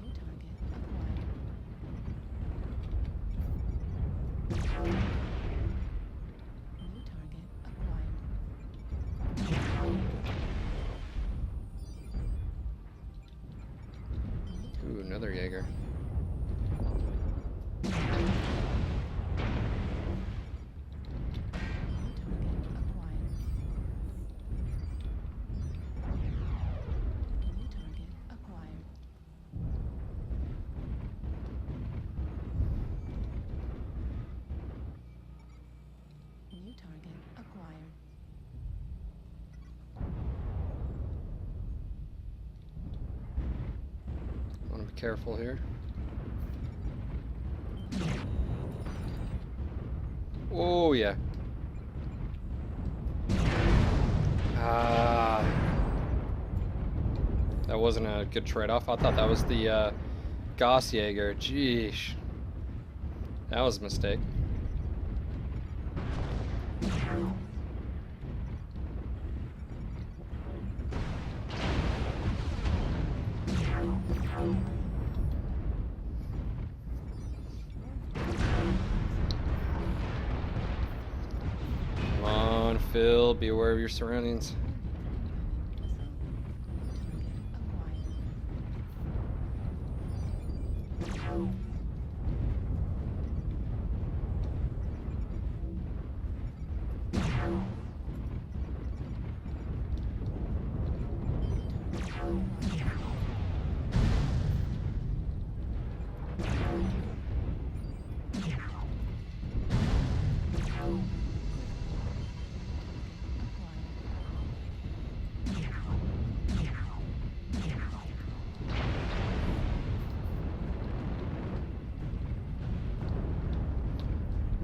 New target acquired. New target acquired. Ooh, another Jaeger. New target acquired. New target acquired. I want to be careful here. Oh, yeah. Ah. That wasn't a good trade-off. I thought that was the Gauss Jaeger. Jeesh. That was a mistake. Come on, Phil. Be aware of your surroundings.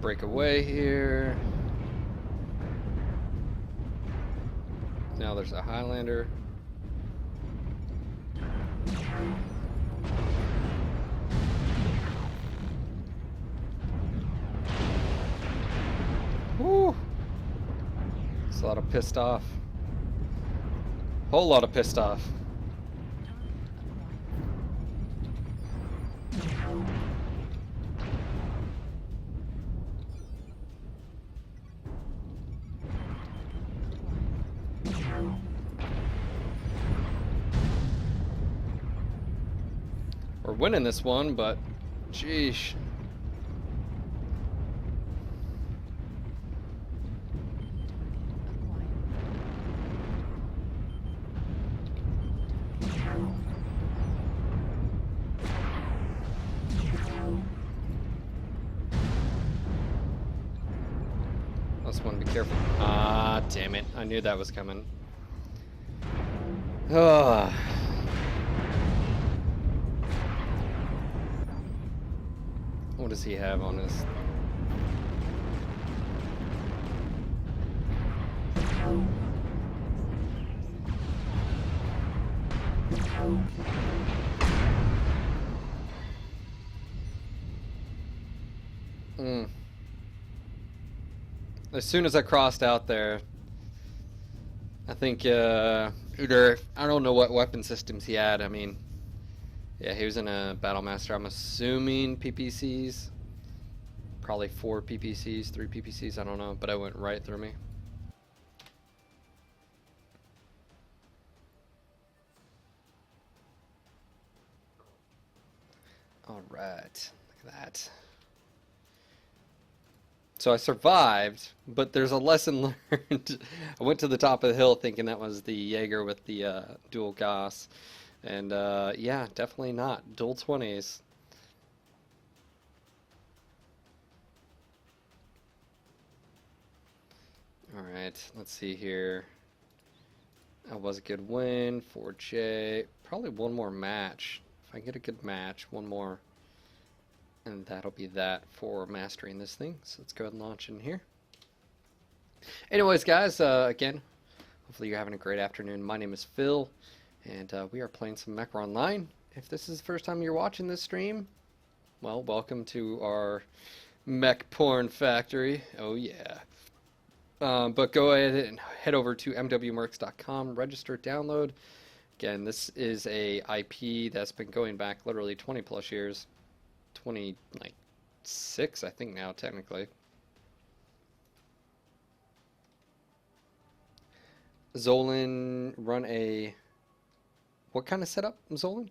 Break away here. Now there's a Highlander. Woo! It's a lot of pissed off. Whole lot of pissed off. We're winning this one, but sheesh. Just want to be careful. Ah, damn it. I knew that was coming. Ah. What does he have on his? As soon as I crossed out there, I think either, I don't know what weapon systems he had. I mean, yeah, he was in a Battlemaster. I'm assuming PPCs. Probably 4 PPCs, 3 PPCs, I don't know, but it went right through me. Alright, look at that. So I survived, but there's a lesson learned. I went to the top of the hill thinking that was the Jaeger with the dual Gauss. And yeah, definitely not. Dual 20s. Alright, let's see here. That was a good win. 4J. Probably one more match. If I get a good match, one more. And that'll be that for mastering this thing. So let's go ahead and launch in here. Anyways, guys, again, hopefully you're having a great afternoon. My name is Phil, and we are playing some Mech Online. if this is the first time you're watching this stream, well, welcome to our mech porn factory. Oh yeah. But go ahead and head over to mwmercs.com, register, download. Again, this is a IP that's been going back literally 20 plus years. 26, I think now, technically. Zolan, run a... What kind of setup, Zolan?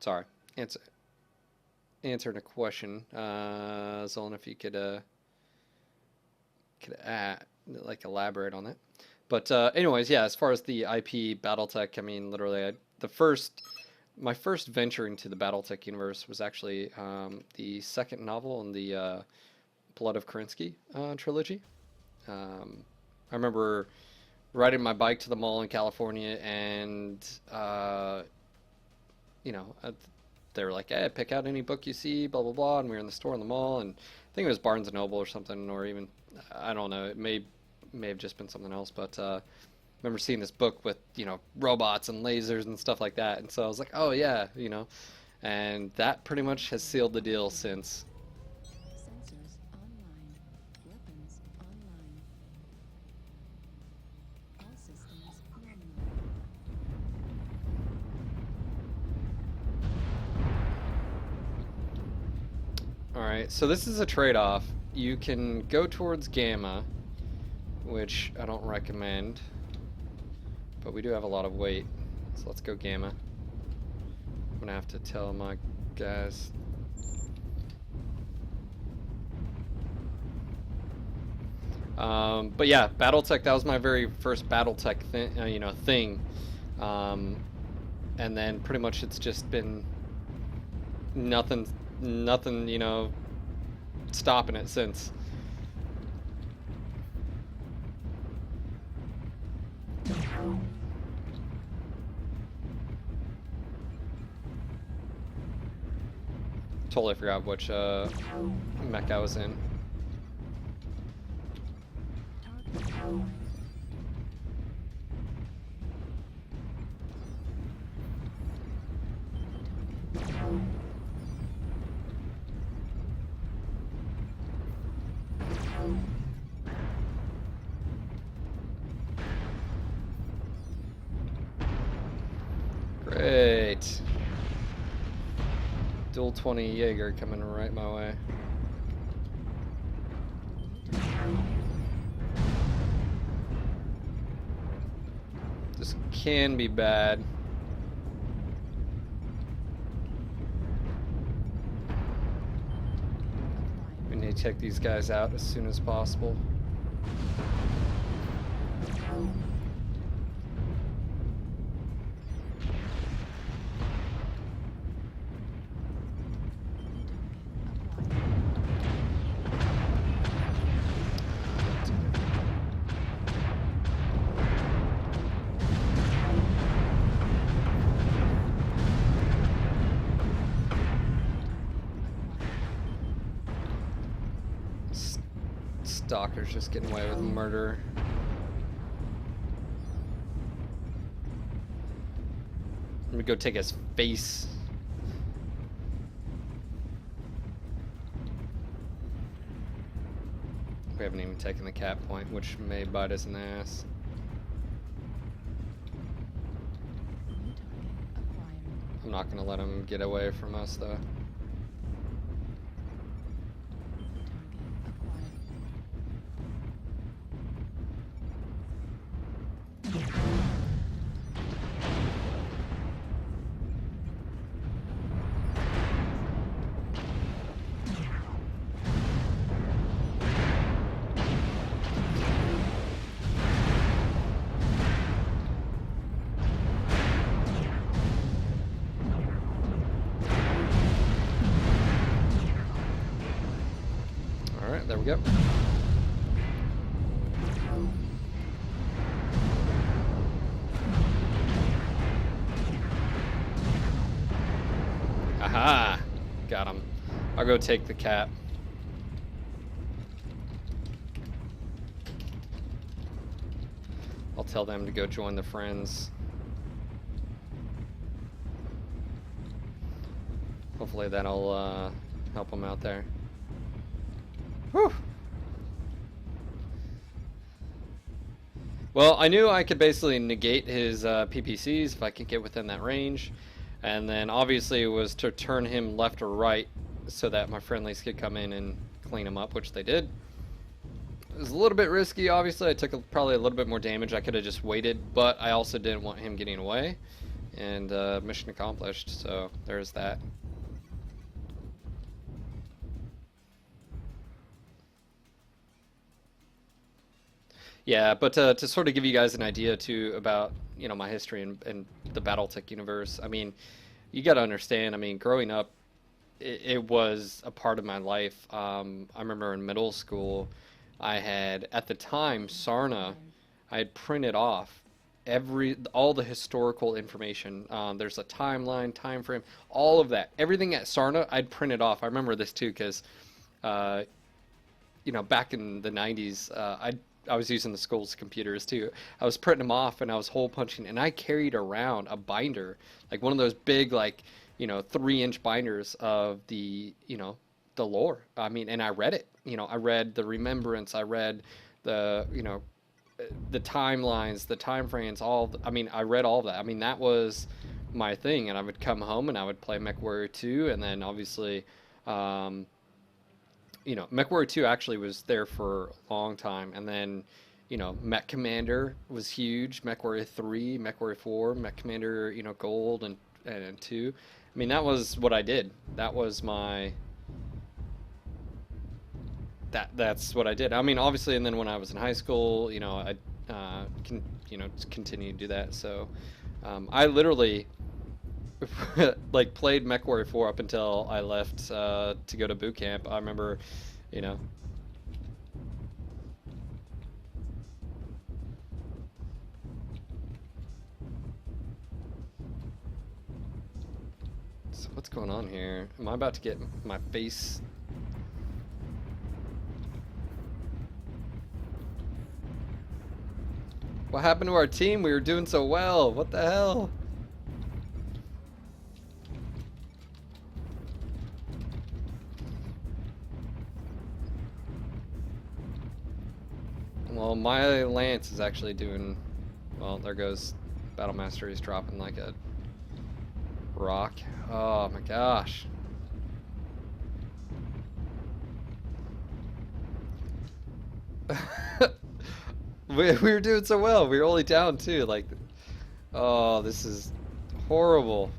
Sorry, answering a question. Zolan, if you could like elaborate on that. But anyways, yeah, as far as the IP BattleTech, I mean, literally, my first venture into the BattleTech universe was actually the second novel in the Blood of Kerensky trilogy. I remember riding my bike to the mall in California, and you know, they were like, "Hey, pick out any book you see," blah blah blah. And we were in the store in the mall, and I think it was Barnes and Noble or something, or even I don't know. It may have just been something else, but I remember seeing this book with, you know, robots and lasers and stuff like that, and so I was like, "Oh yeah," you know, and that pretty much has sealed the deal since. Sensors online. Weapons online. All systems nominal. Alright, so this is a trade-off. You can go towards Gamma, which I don't recommend, but we do have a lot of weight, so let's go Gamma. I'm gonna have to tell my guys. But yeah, BattleTech, that was my very first BattleTech thing. And then pretty much it's just been nothing, you know, stopping it since. Totally forgot which mech I was in. Target acquired. Great. Dual 20 Jaeger coming right my way. This can be bad. We need to take these guys out as soon as possible. Stalker's just getting away with murder. Let me go take his face. We haven't even taken the cap point, which may bite us in the ass. New target acquired. I'm not gonna let him get away from us though. New target acquired. Alright, there we go. Aha! Got him. I'll go take the cap. I'll tell them to go join their friends. Hopefully that'll help them out there. Whew. Well, I knew I could basically negate his PPCs if I could get within that range. And then obviously it was to turn him left or right so that my friendlies could come in and clean him up, which they did. It was a little bit risky, obviously. I took probably a little bit more damage. I could have just waited, but I also didn't want him getting away. And mission accomplished, so there's that. Yeah, but to sort of give you guys an idea too about, you know, my history and the BattleTech universe. I mean, you got to understand. I mean, growing up, it was a part of my life. I remember in middle school, I had at the time Sarna. I had printed off all the historical information. There's a timeline, time frame, all of that, everything at Sarna. I'd printed off. I remember this too because, you know, back in the 90s, I was using the school's computers too. I was printing them off and I was hole punching, and I carried around a binder, like one of those big, like, you know, 3-inch binders of the, you know, the lore. I mean, and I read it. You know, I read the remembrance. I read the, you know, the timelines, the time frames, I mean, I read all of that. I mean, that was my thing. And I would come home and I would play MechWarrior 2, and then obviously, you know, MechWarrior 2 actually was there for a long time, and then, you know, Mech Commander was huge. MechWarrior 3, MechWarrior 4, Mech Commander, you know, Gold and 2. I mean, that was what I did. That was my that's what I did. I mean, obviously, and then when I was in high school, you know, I you know, continue to do that. So I literally like played MechWarrior 4 up until I left to go to boot camp. I remember, you know. So what's going on here? Am I about to get my face? What happened to our team? We were doing so well. What the hell? Well, my Lance is actually doing well. There goes Battlemaster. He's dropping like a rock. Oh my gosh. We were doing so well. We were only down 2. Like, oh, this is horrible.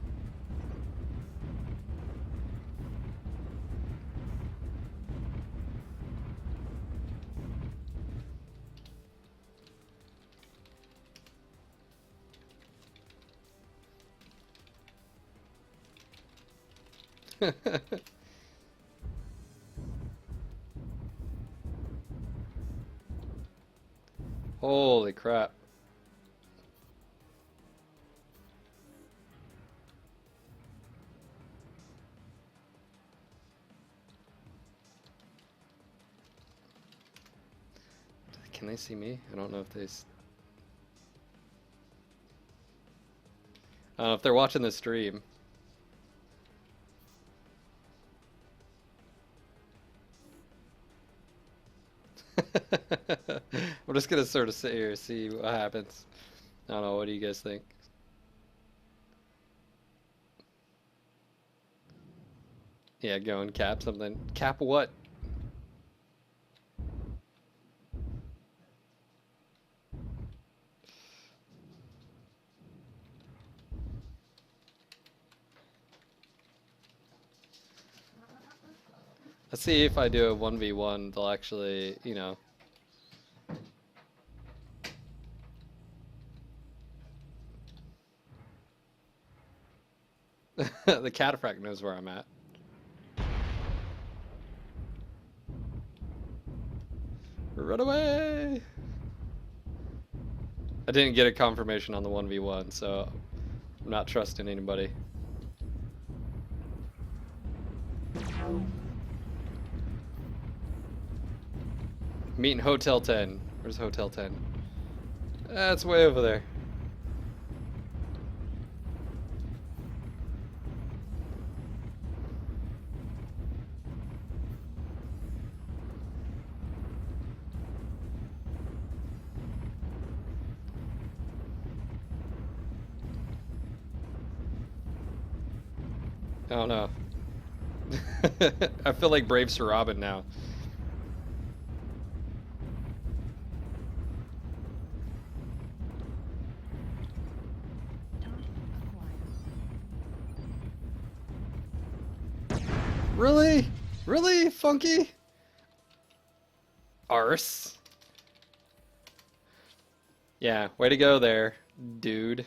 Holy crap. Can they see me? I don't know if I don't know if they're watching the stream. I'm just gonna sort of sit here, see what happens. I don't know, what do you guys think? Yeah, go and cap something. Cap what? Let's see if I do a 1v1, they'll actually, you know. The cataphract knows where I'm at. Run away! I didn't get a confirmation on the 1v1, so I'm not trusting anybody. Meet in Hotel 10. Where's Hotel 10? That's way over there. I don't know. I feel like Brave Sir Robin now. Target acquired. Really? Really, Funky? Arse. Yeah, way to go there, dude.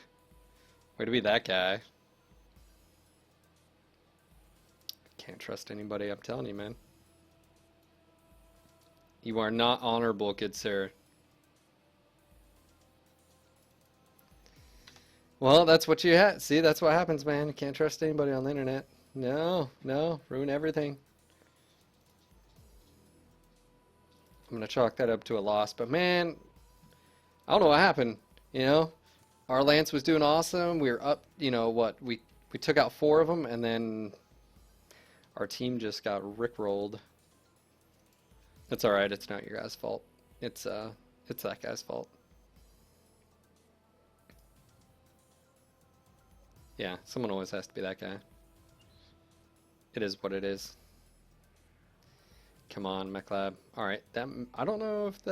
Way to be that guy. Can't trust anybody, I'm telling you, man. You are not honorable, good sir. Well, that's what you had. See, that's what happens, man. You can't trust anybody on the internet. No, no, ruin everything. I'm gonna chalk that up to a loss, but man, I don't know what happened. You know, our Lance was doing awesome. We were up. You know what? We took out 4 of them, and then our team just got rickrolled. It's all right. It's not your guys' fault. It's that guy's fault. Yeah, someone always has to be that guy. It is what it is. Come on, MechLab. All right, that I don't know if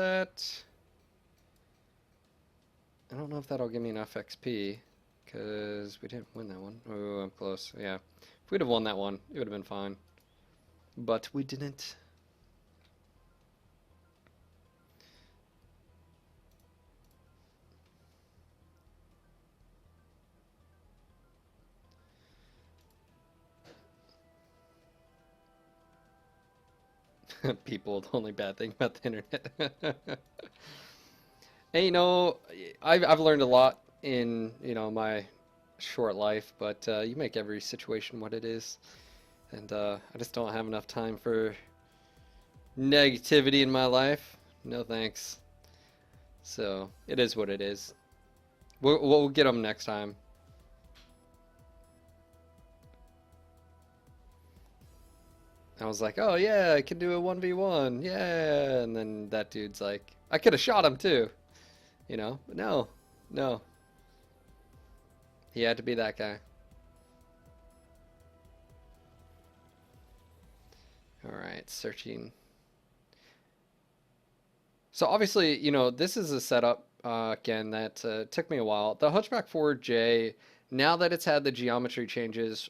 that'll give me enough XP because we didn't win that one. Oh, I'm close. Yeah, if we'd have won that one, it would have been fine. But we didn't. People, the only bad thing about the internet. Hey, you know, I've learned a lot in, you know, my short life, but you make every situation what it is. And I just don't have enough time for negativity in my life. No thanks. So, it is what it is. We'll get them next time. I was like, oh yeah, I can do a 1v1. Yeah. And then that dude's like, I could have shot him too. You know? But no. No. He had to be that guy. Alright, searching. So obviously, you know, this is a setup, again, that took me a while. The Hunchback 4J, now that it's had the geometry changes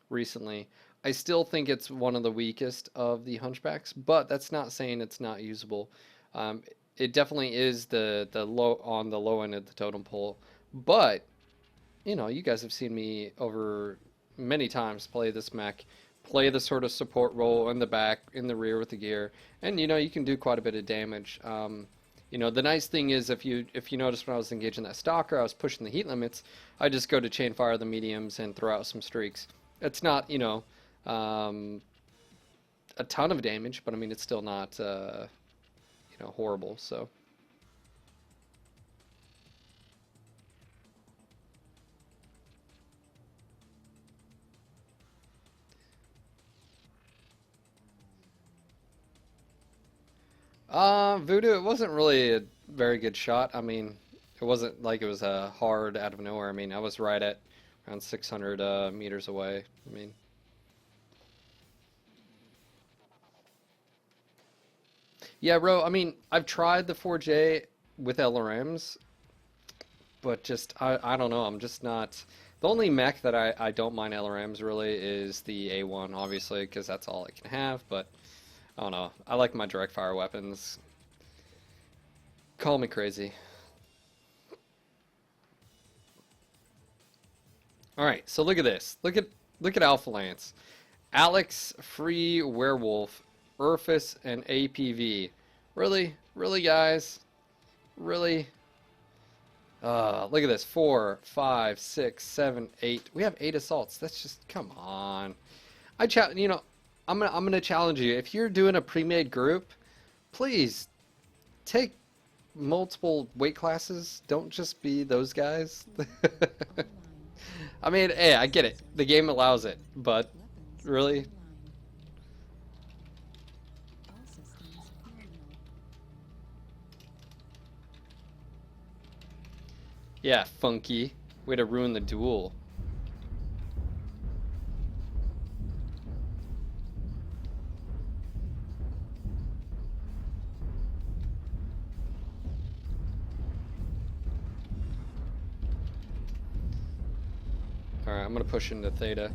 recently, I still think it's one of the weakest of the Hunchbacks, but that's not saying it's not usable. It definitely is the low on the low end of the totem pole, but you know, you guys have seen me over many times play this mech, play the sort of support role in the back, in the rear with the gear, and you know, you can do quite a bit of damage. You know, the nice thing is if you notice when I was engaging that stalker, I was pushing the heat limits. I just go to chain fire the mediums and throw out some streaks. It's not, you know, a ton of damage, but I mean, it's still not, you know, horrible. So. Voodoo, it wasn't really a very good shot. I mean, it wasn't like it was hard out of nowhere. I mean, I was right at around 600 meters away. I mean, yeah, bro. I mean, I've tried the 4J with LRMs, but just I don't know. I'm just not. The only mech that I don't mind LRMs really is the A1, obviously, because that's all it can have. But I don't know. I like my direct fire weapons. Call me crazy. All right, so look at this. Look at Alpha Lance. Alex, Free, Werewolf, Urfus, and APV. Really? Really, guys? Really? Look at this. 4, 5, 6, 7, 8. We have 8 assaults. That's just, come on. You know, I'm gonna challenge you. If you're doing a pre-made group, please take multiple weight classes. Don't just be those guys. Online. I mean, hey, I get it. The game allows it, but Weapons really, online. All systems nominal. yeah, funky. Way to ruin the duel. Alright, I'm gonna push into Theta.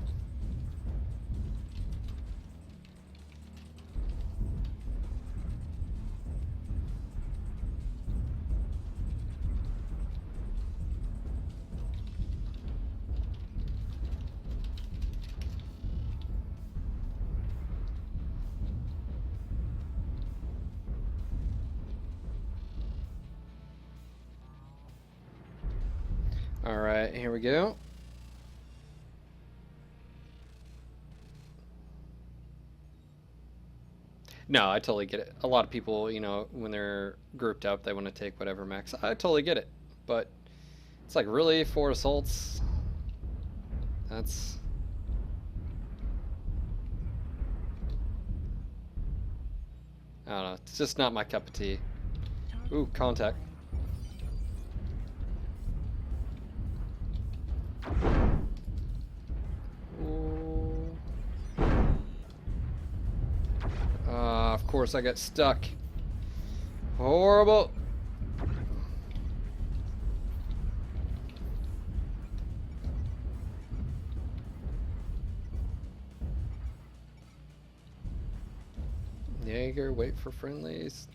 Alright, here we go. No, I totally get it. A lot of people, you know, when they're grouped up, they want to take whatever max. I totally get it. But it's like, really, 4 assaults? That's... I don't know. It's just not my cup of tea. Target Ooh, contact. Ooh. Of course I got stuck. Horrible. Jaeger, wait for friendlies.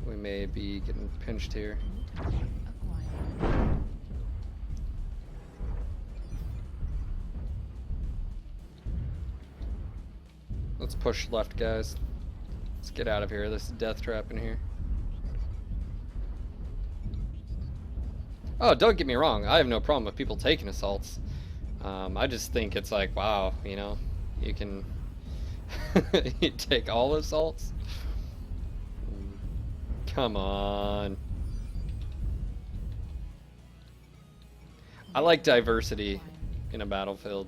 We may be getting pinched here. New target acquired. Let's push left, guys. Let's get out of here. There's a death trap in here. Oh, don't get me wrong. I have no problem with people taking assaults. I just think it's like, wow, you know, you can you take all assaults. Come on. I like diversity in a battlefield.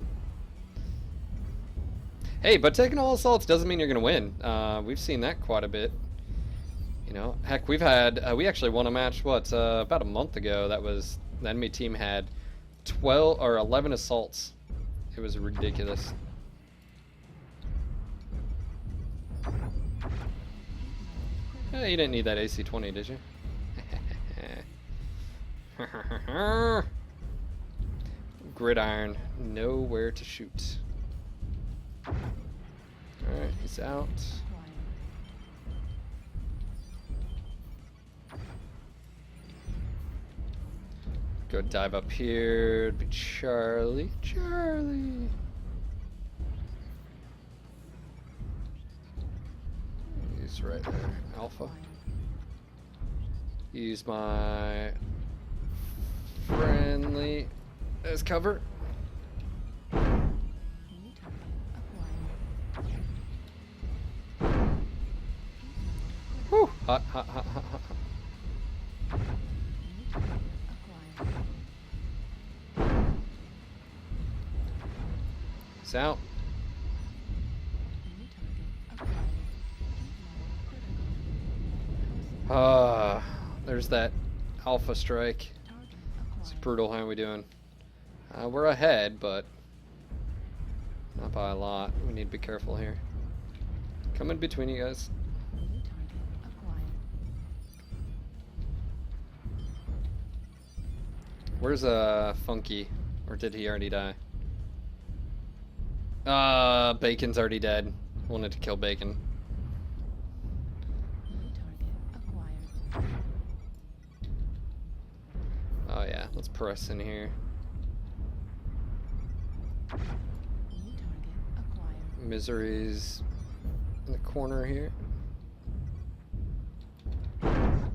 Hey, but taking all assaults doesn't mean you're gonna win. We've seen that quite a bit. You know, heck, we've had we actually won a match about a month ago. That was the enemy team had 12 or 11 assaults. It was ridiculous. Hey, you didn't need that AC-20, did you? Gridiron, know where to shoot. Alright, he's out. Go dive up here. It'd be Charlie. Charlie! He's right there. Alpha. Use my friendly as cover. New target acquired. Whew! Hot, hot, hot, hot, hot, hot. New target acquired. He's out. New target acquired. Critical. There's that alpha strike. Target It's acquired. brutal. How are we doing? We're ahead, but not by a lot. We need to be careful here. Come in between you guys. New target acquired. Where's Funky? Or did he already die? Bacon's already dead. Wanted to kill Bacon. New target acquired. Oh yeah, let's press in here. New target acquired. Misery's in the corner here. Target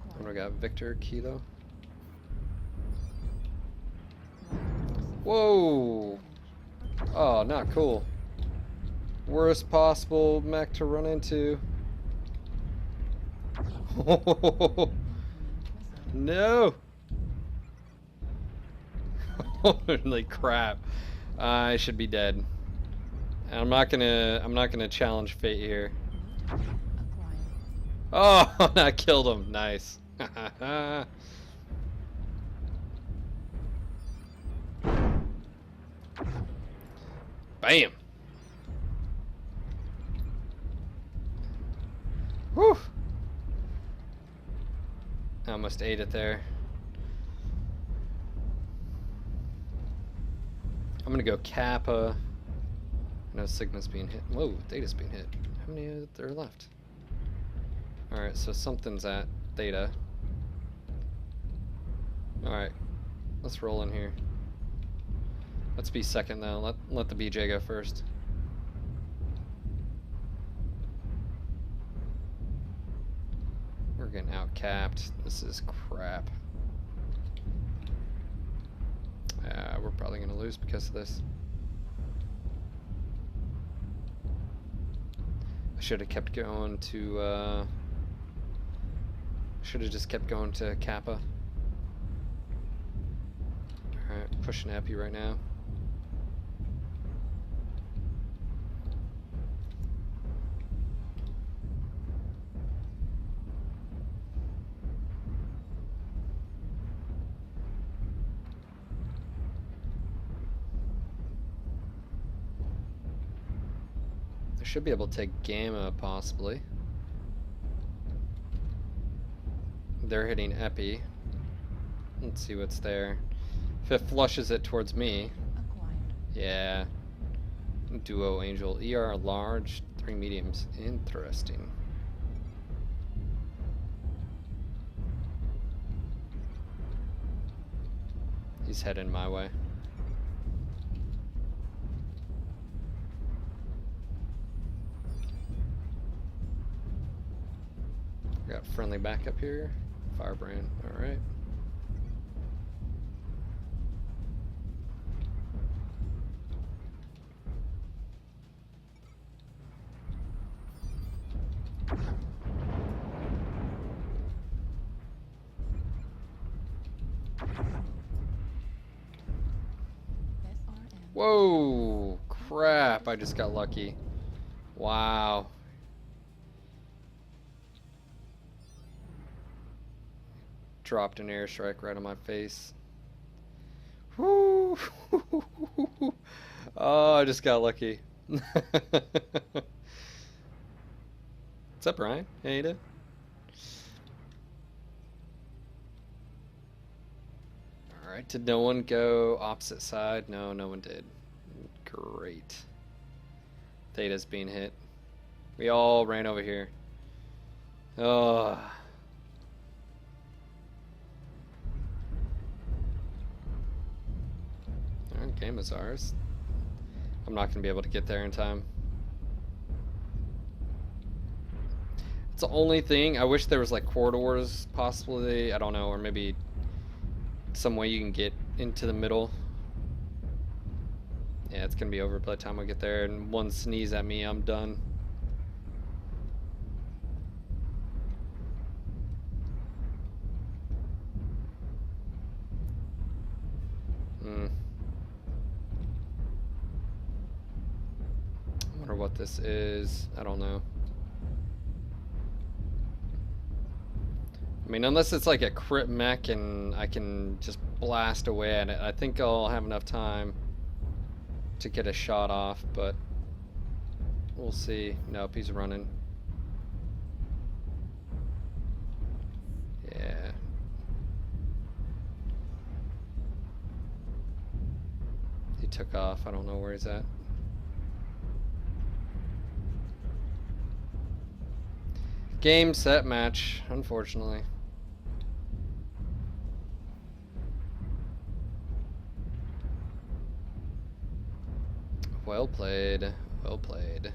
What do we acquired. got Victor Kilo. Right. Whoa! Oh, not cool. Worst possible mech to run into. Incoming missile. No! Holy crap. I should be dead. I'm not gonna challenge fate here. New target acquired. Oh, I killed him. Nice. Bam. Whew. I almost ate it there. I'm gonna go Kappa. No, Sigma's being hit. Whoa, Theta's being hit. How many are there left? Alright, so something's at Theta. Alright, let's roll in here. Let's be second though. Let the BJ go first. We're getting outcapped. This is crap. We're probably gonna lose because of this. I should have kept going to should have just kept going to Kappa. Alright, pushing Epi right now. I should be able to take Gamma possibly. They're hitting Epi. Let's see what's there. If it flushes it towards me. Acquired. Yeah. Duo Angel. ER large, 3 mediums. Interesting. He's heading my way. Got friendly backup here. Firebrand. Alright. SRM. Whoa! Crap, I just got lucky. Wow. Dropped an airstrike right on my face. Woo! Oh, I just got lucky. What's up, Ryan? How you doing? Alright, did no one go opposite side? No, no one did. Great. Theta's being hit. We all ran over here. Oh. Alright, game is ours. I'm not gonna be able to get there in time. It's the only thing. I wish there was like corridors, possibly. I don't know, or maybe some way you can get into the middle. Yeah, it's gonna be over by the time I get there, and one sneeze at me, I'm done. I wonder what this is. I don't know. I mean, unless it's like a crit mech and I can just blast away at it, I think I'll have enough time to get a shot off, but we'll see. Nope, he's running. Yeah. He took off. I don't know where he's at. Game, set, match, unfortunately. Well played. Well played.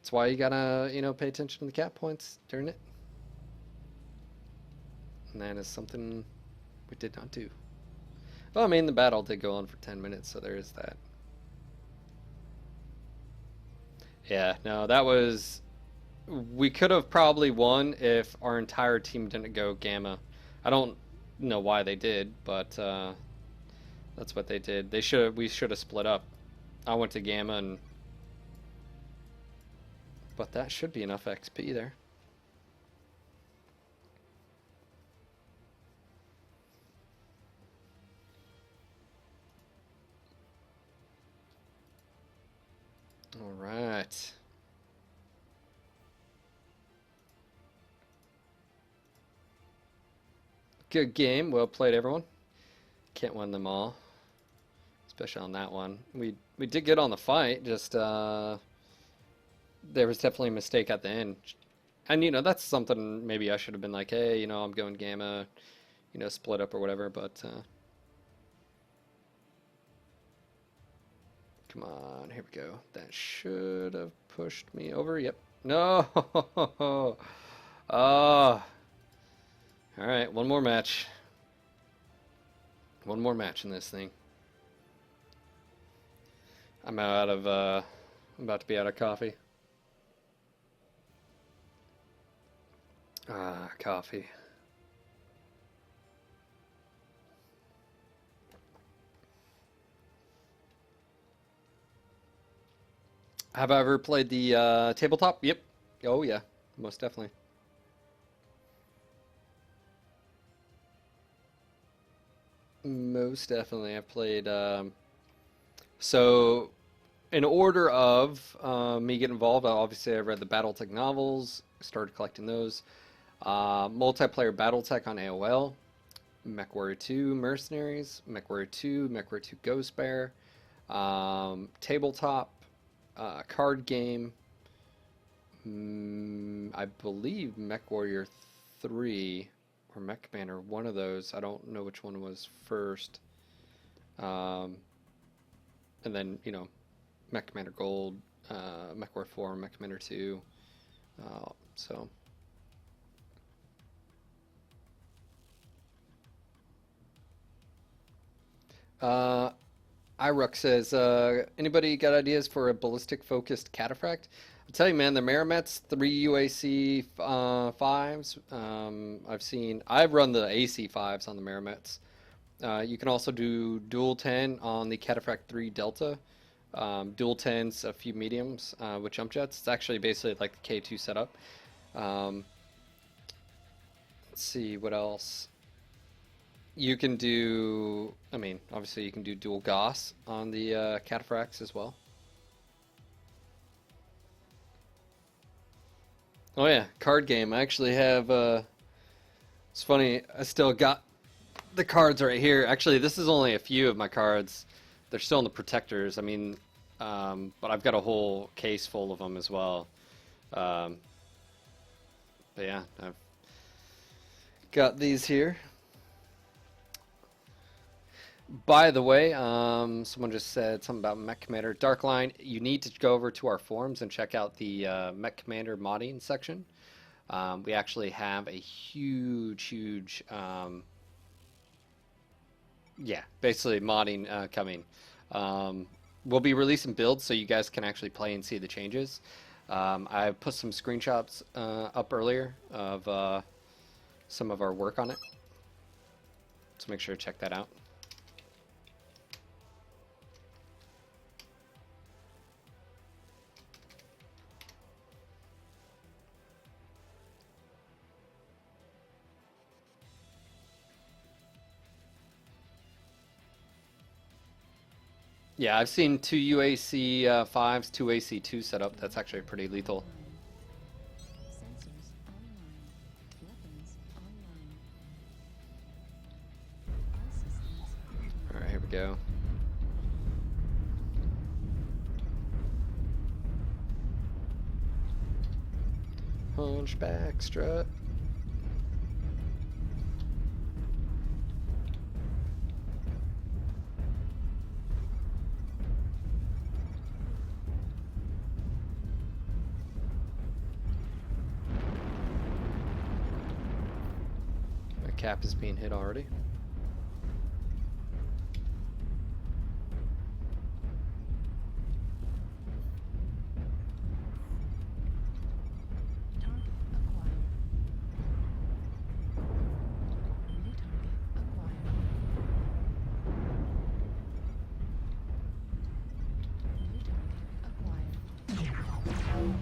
That's why you gotta, pay attention to the cap points during it. And that is something we did not do. Well, I mean, the battle did go on for 10 minutes, so there is that. Yeah, no, that was... We could have probably won if our entire team didn't go Gamma. I don't know why they did, but that's what they did. We should have split up. I went to Gamma, and but that should be enough XP there. All right. Good game. Well played, everyone. Can't win them all, especially on that one. We did good on the fight. Just there was definitely a mistake at the end, and that's something maybe I should have been like, hey, I'm going Gamma, split up or whatever. But come on, here we go. That should have pushed me over. Yep. No. Oh. All right, one more match. One more match in this thing. I'm out of, I'm about to be out of coffee. Ah, coffee. Have I ever played the tabletop? Yep. Oh, yeah, most definitely. Most definitely. I've played. So, in order of me getting involved, obviously I read the BattleTech novels, started collecting those. Multiplayer BattleTech on AOL, MechWarrior 2 Mercenaries, MechWarrior 2, MechWarrior 2 Ghost Bear, tabletop, card game. I believe MechWarrior 3 or Mech Commander, one of those. I don't know which one was first. And then, Mech Commander Gold, MechWarrior 4, Mech Commander 2. So. Iruck says, anybody got ideas for a ballistic focused cataphract? I'll tell you, man, the Marimets 3 UAC 5s. I've run the AC 5s on the Marimets. You can also do dual 10 on the Cataphract 3 Delta. Dual 10s, a few mediums with jump jets. It's actually basically like the K2 setup. Let's see, what else? You can do, obviously you can do dual Gauss on the Cataphracts as well. Oh yeah, card game. I actually have, it's funny, I still got the cards right here. Actually, this is only a few of my cards. They're still in the protectors. But I've got a whole case full of them as well. But yeah, I've got these here. By the way, someone just said something about Mech Commander Darkline. You need to go over to our forums and check out the Mech Commander modding section. We actually have a huge, basically modding coming. We'll be releasing builds so you guys can actually play and see the changes. I put some screenshots up earlier of some of our work on it. So make sure to check that out. Yeah, I've seen 2 UAC 5s, 2 AC2 set up. That's actually pretty lethal. Sensors online. Weapons online. All systems online. Alright, here we go. Hunchback strut. cap is being hit already. Target acquired. New target acquired. New target acquired.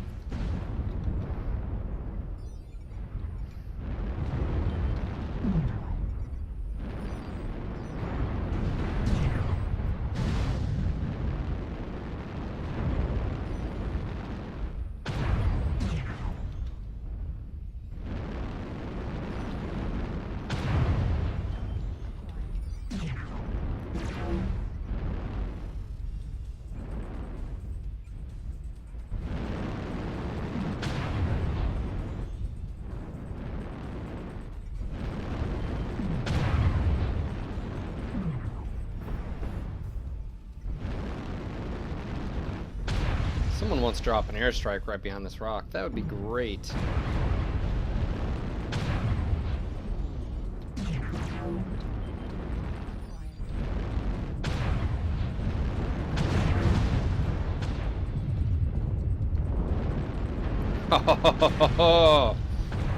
Someone wants to drop an airstrike right behind this rock. That would be great.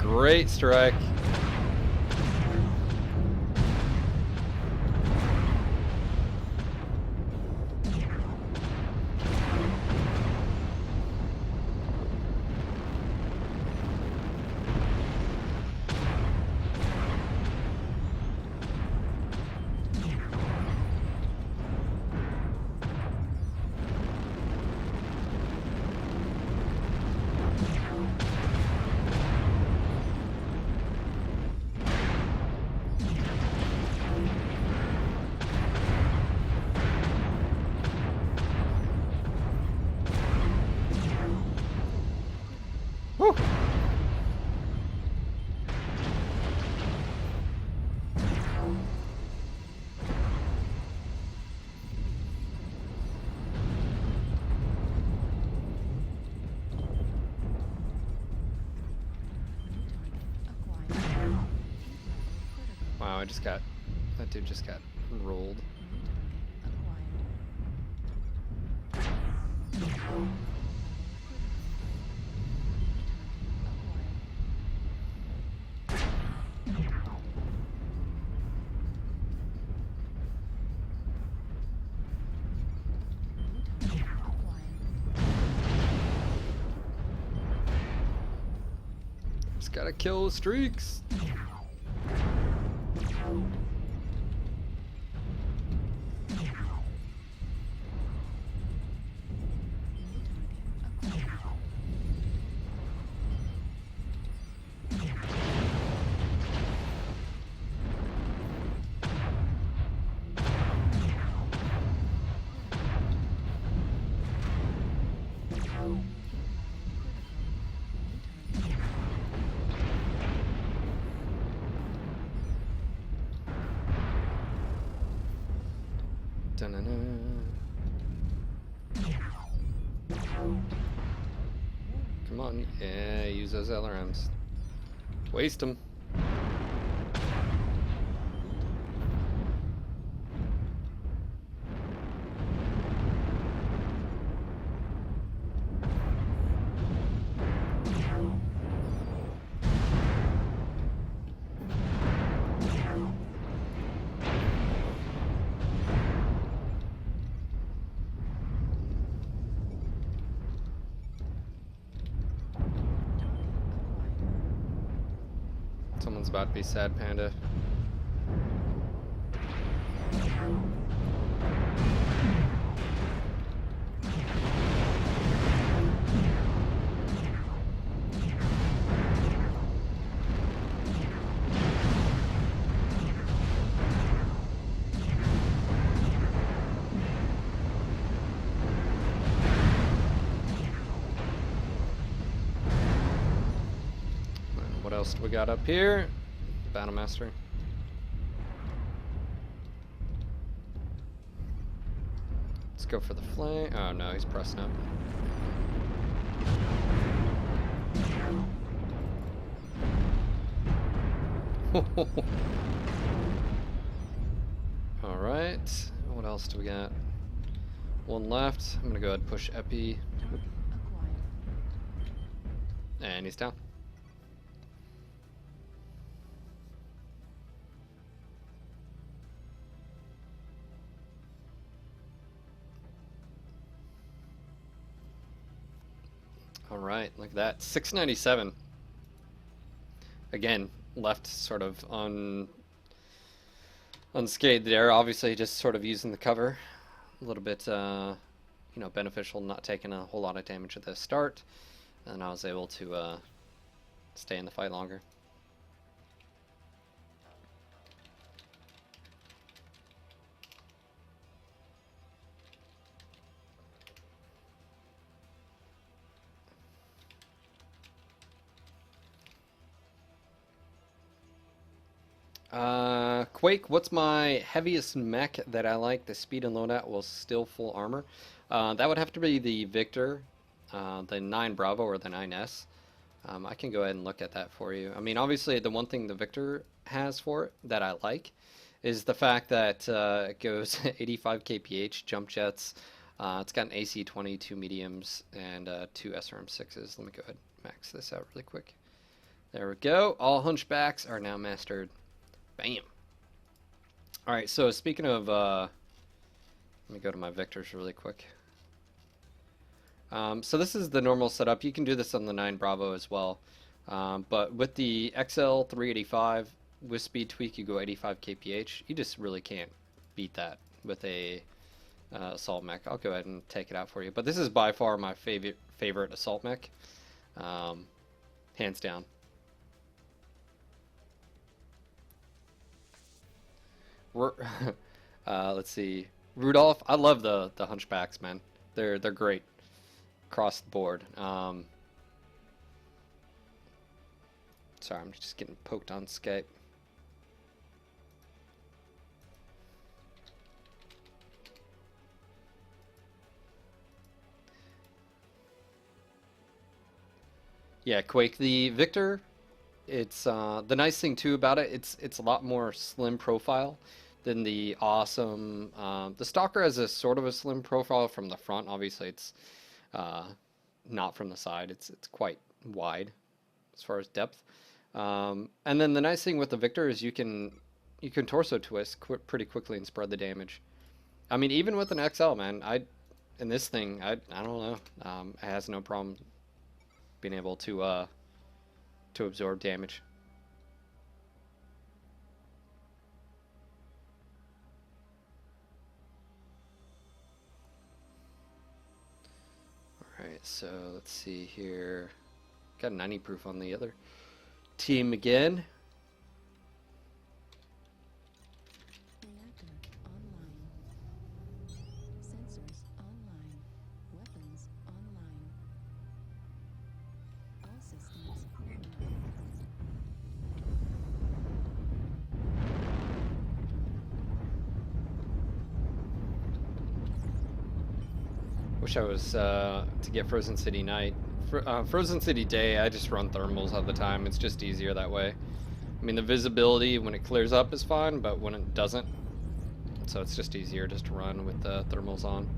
Great strike. Woo. Wow, that dude just got rolled. Just gotta kill the streaks. Dun-dun-dun. Come on, yeah, use those LRMs. Waste them. Someone's about to be sad, Panda. What else do we got up here? Battlemaster. Let's go for the flank. Oh no, he's pressing up. Alright, what else do we got? One left. I'm gonna go ahead and push Epi. Target acquired. And he's down. Alright, look at that. 697. Again, left sort of unscathed there. Obviously, just sort of using the cover. A little bit, beneficial, not taking a whole lot of damage at the start. And I was able to stay in the fight longer. Quake, what's my heaviest mech that I like? The speed and loadout will still full armor. That would have to be the Victor, the 9 Bravo or the 9S. I can go ahead and look at that for you. I mean, obviously, the one thing the Victor has for it that I like is the fact that it goes 85 kph, jump jets. It's got an AC 22 mediums and 2 SRM6s. Let me go ahead and max this out really quick. There we go. All hunchbacks are now mastered. Bam. All right, so speaking of, let me go to my Victors really quick. So this is the normal setup. You can do this on the 9 Bravo as well. But with the XL 385, with speed tweak, you go 85 kph. You just really can't beat that with a assault mech. I'll go ahead and take it out for you. But this is by far my favorite assault mech, hands down. Let's see, Rudolph. I love the hunchbacks, man. They're great across the board. Sorry, I'm just getting poked on Skype. Yeah, Quake, the Victor. It's the nice thing too about it. It's a lot more slim profile than the awesome. The Stalker has a sort of a slim profile from the front. Obviously, it's not from the side. It's quite wide as far as depth. And then the nice thing with the Victor is you can torso twist pretty quickly and spread the damage. I mean, even with an XL, man, in this thing, I don't know. It has no problem being able to absorb damage. Alright, so let's see here. Got 90 proof on the other team again. Reactor online. Sensors online. Weapons online. All systems online. Wish I was to get Frozen City Night. Frozen City Day, I just run thermals all the time. It's just easier that way. I mean, the visibility when it clears up is fine, but when it doesn't, so it's just easier just to run with the thermals on.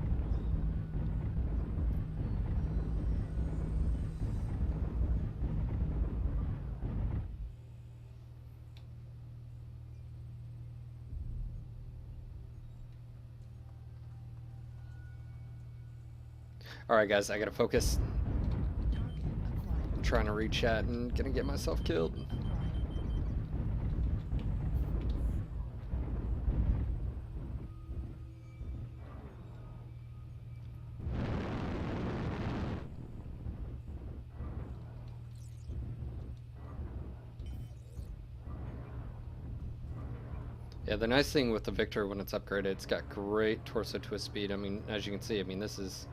Alright guys, I gotta focus. Target acquired. I'm trying to read chat and gonna get myself killed. Acquired. Yeah, the nice thing with the Victor when it's upgraded, it's got great torso twist speed. I mean, as you can see, I mean, this is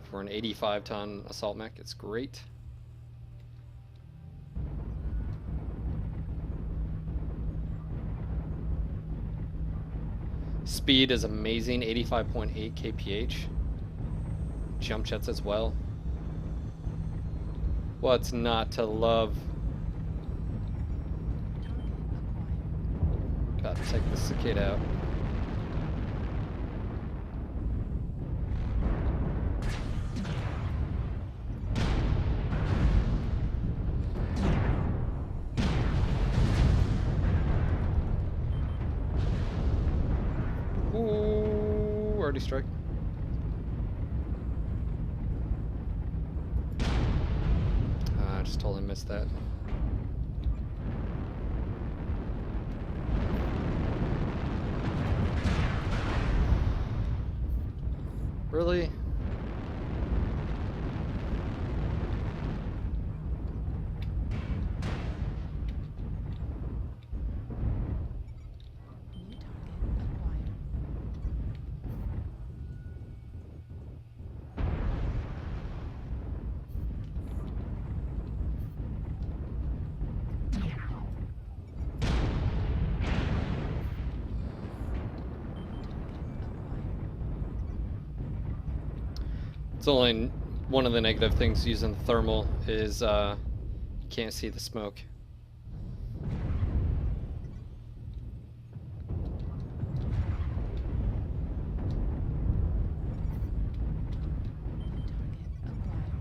for an 85-ton assault mech. It's great. Speed is amazing, 85.8 kph. Jump jets as well. What's not to love? Target About to take the cicada out. Ooh, already strike. I just totally missed that. Really? New target acquired. It's only one of the negative things using thermal is you can't see the smoke. New target acquired. New target acquired.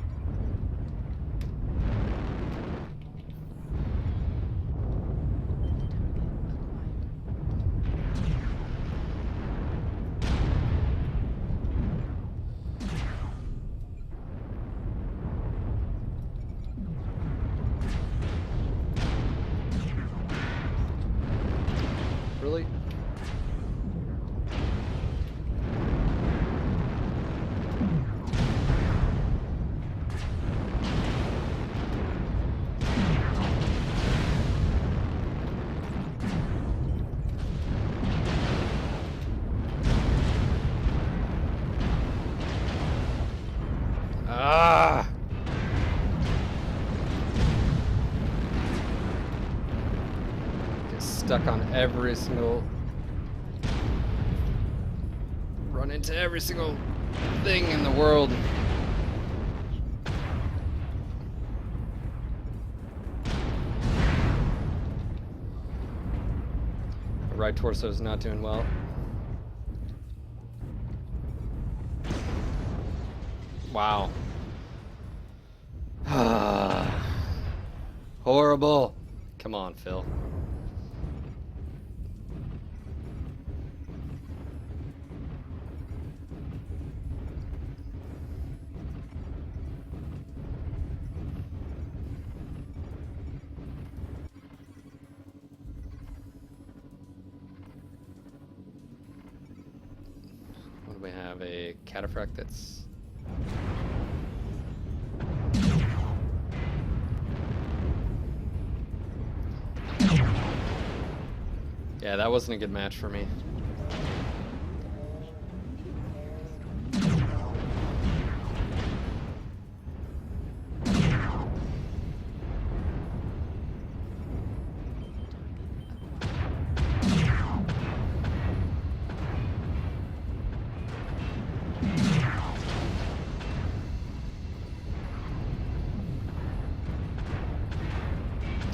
Really? Ah! Get stuck on every single. Run into every single thing in the world. My right torso is not doing well. Wow. Horrible. Come on, Phil. What do we have? A cataphract that's. Yeah, that wasn't a good match for me.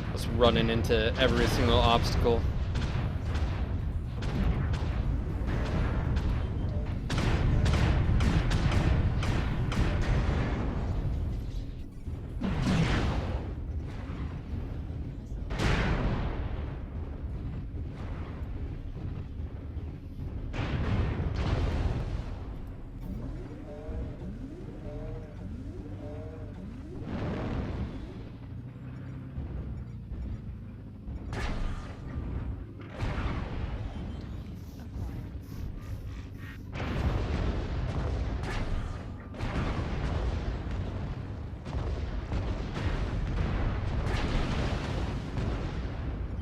I was running into every single obstacle.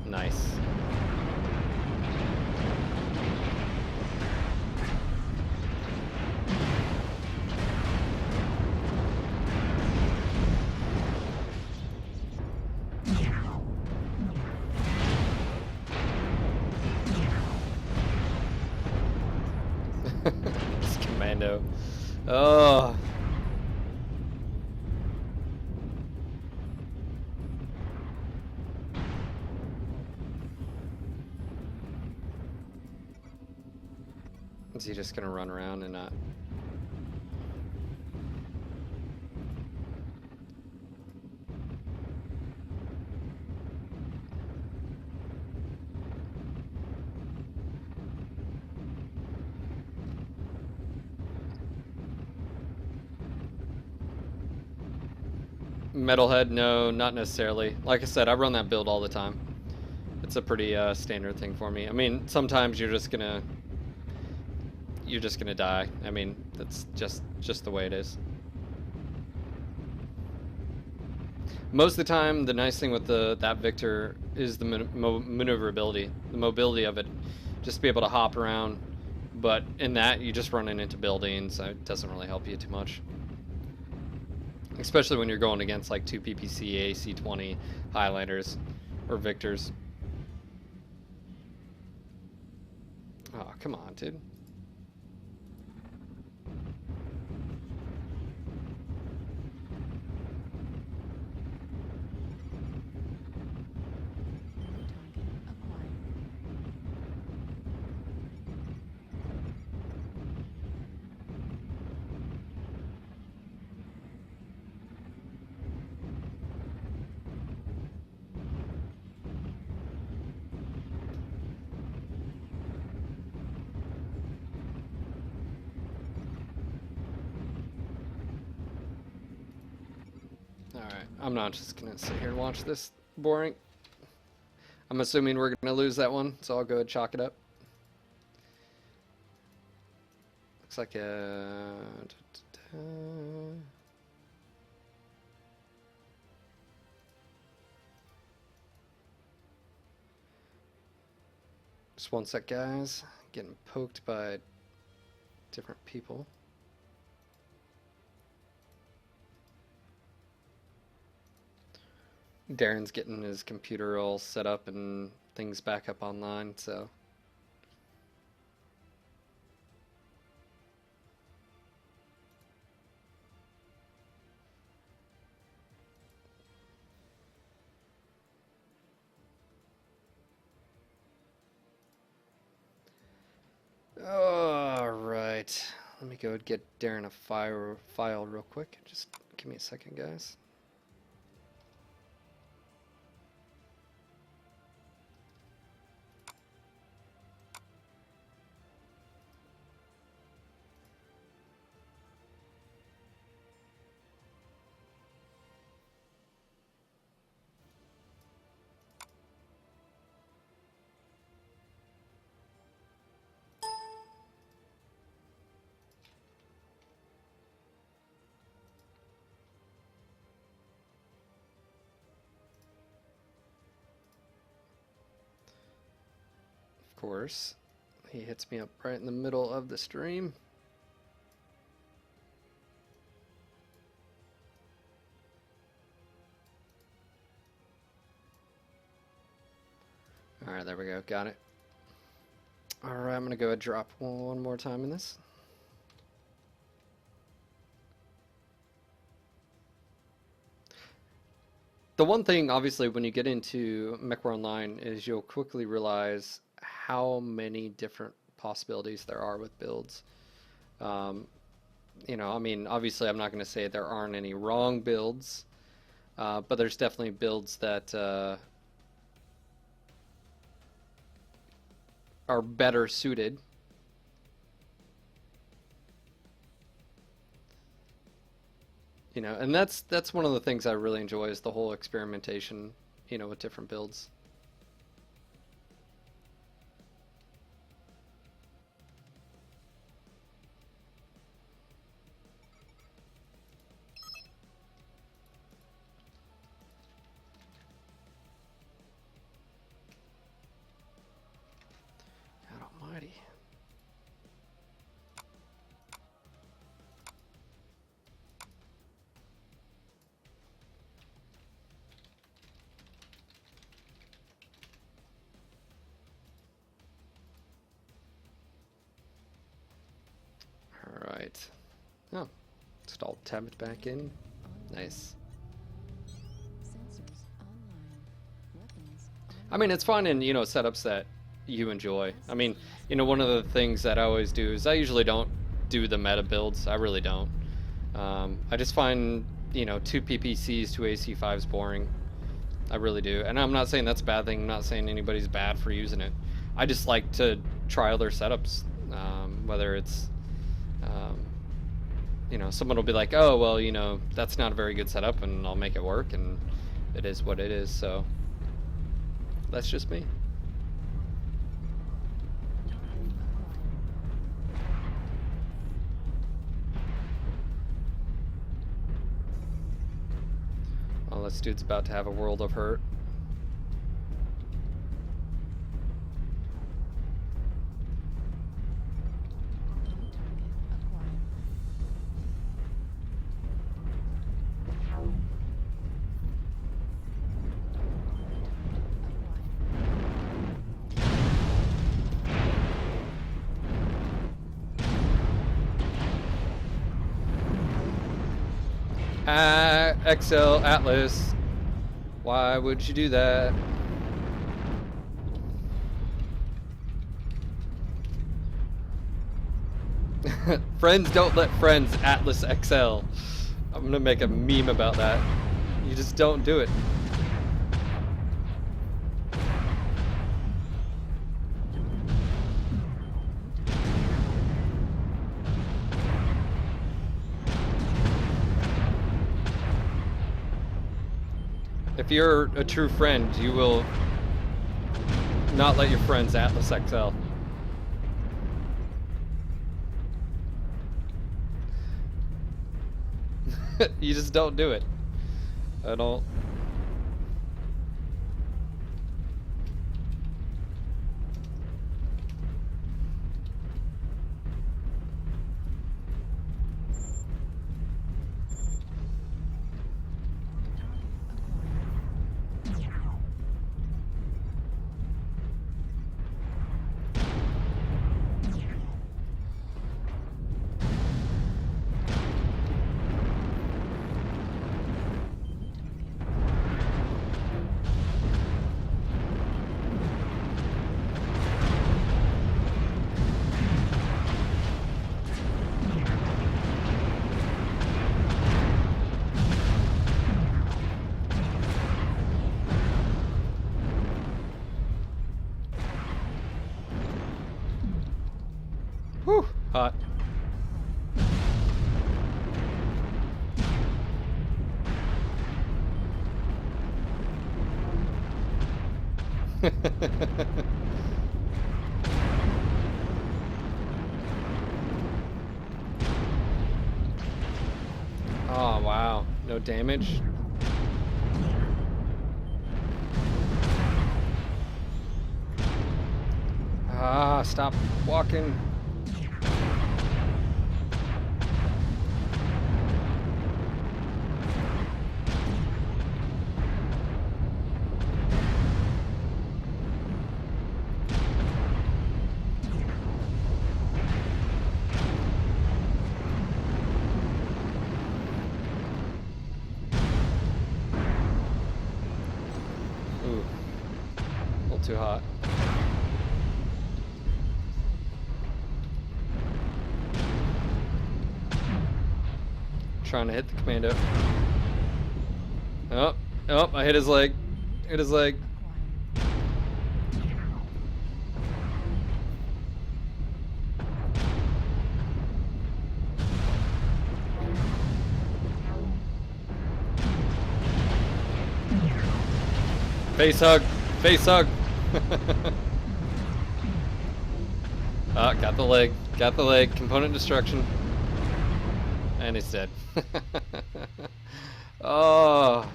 Nice. This commando. Oh. Is he just gonna run around and not? Metalhead? No, not necessarily. Like I said, I run that build all the time. It's a pretty standard thing for me. I mean, sometimes you're just gonna die. I mean, that's just the way it is. Most of the time, the nice thing with that Victor is the maneuverability, the mobility of it, just to be able to hop around. But in that, you just running into buildings, so it doesn't really help you too much. Especially when you're going against like 2 PPC, AC-20 highlighters or Victors. Oh, come on, dude. Target acquired. Alright, I'm not just gonna sit here and watch this boring. I'm assuming we're gonna lose that one, so I'll go ahead and chalk it up. Looks like a... Just one sec, guys. Getting poked by different people. Darren's getting his computer all set up and things back up online, so... Alright. Let me go and get Darren a file real quick. Just give me a second, guys. Course, he hits me up right in the middle of the stream. Alright, there we go, got it. Alright, I'm gonna go ahead and drop one more time in this. The one thing, obviously, when you get into MechWar Online is you'll quickly realize how many different possibilities there are with builds. You know, I mean, obviously, I'm not going to say there aren't any wrong builds, but there's definitely builds that are better suited. You know, and that's one of the things I really enjoy is the whole experimentation, you know, with different builds. God almighty. Alright. Oh, installed tabbed back in. Nice. Sensors online. Weapons I mean, it's fun in, you know, setups that you enjoy. I mean, you know, one of the things that I always do is I usually don't do the meta builds. I really don't. I just find, you know, 2 PPCs, 2 AC5s boring. I really do. And I'm not saying that's a bad thing. I'm not saying anybody's bad for using it. I just like to try other setups, whether it's, you know, someone will be like, oh, well, you know, that's not a very good setup, and I'll make it work, and it is what it is, so that's just me. Well, this dude's about to have a world of hurt. XL Atlas, why would you do that? Friends don't let friends, Atlas XL. I'm gonna make a meme about that. You just don't do it. If you're a true friend, you will not let your friends Atlas XL. You just don't do it. I don't. Whew, hot. Oh, wow. No damage? Ah, stop walking. Ooh, a little too hot. Trying to hit the commando. Oh, oh, I hit his leg. Hit his leg. Face hug. Face hug. Ah, got the leg. Got the leg. Component destruction. And he's dead. Oh.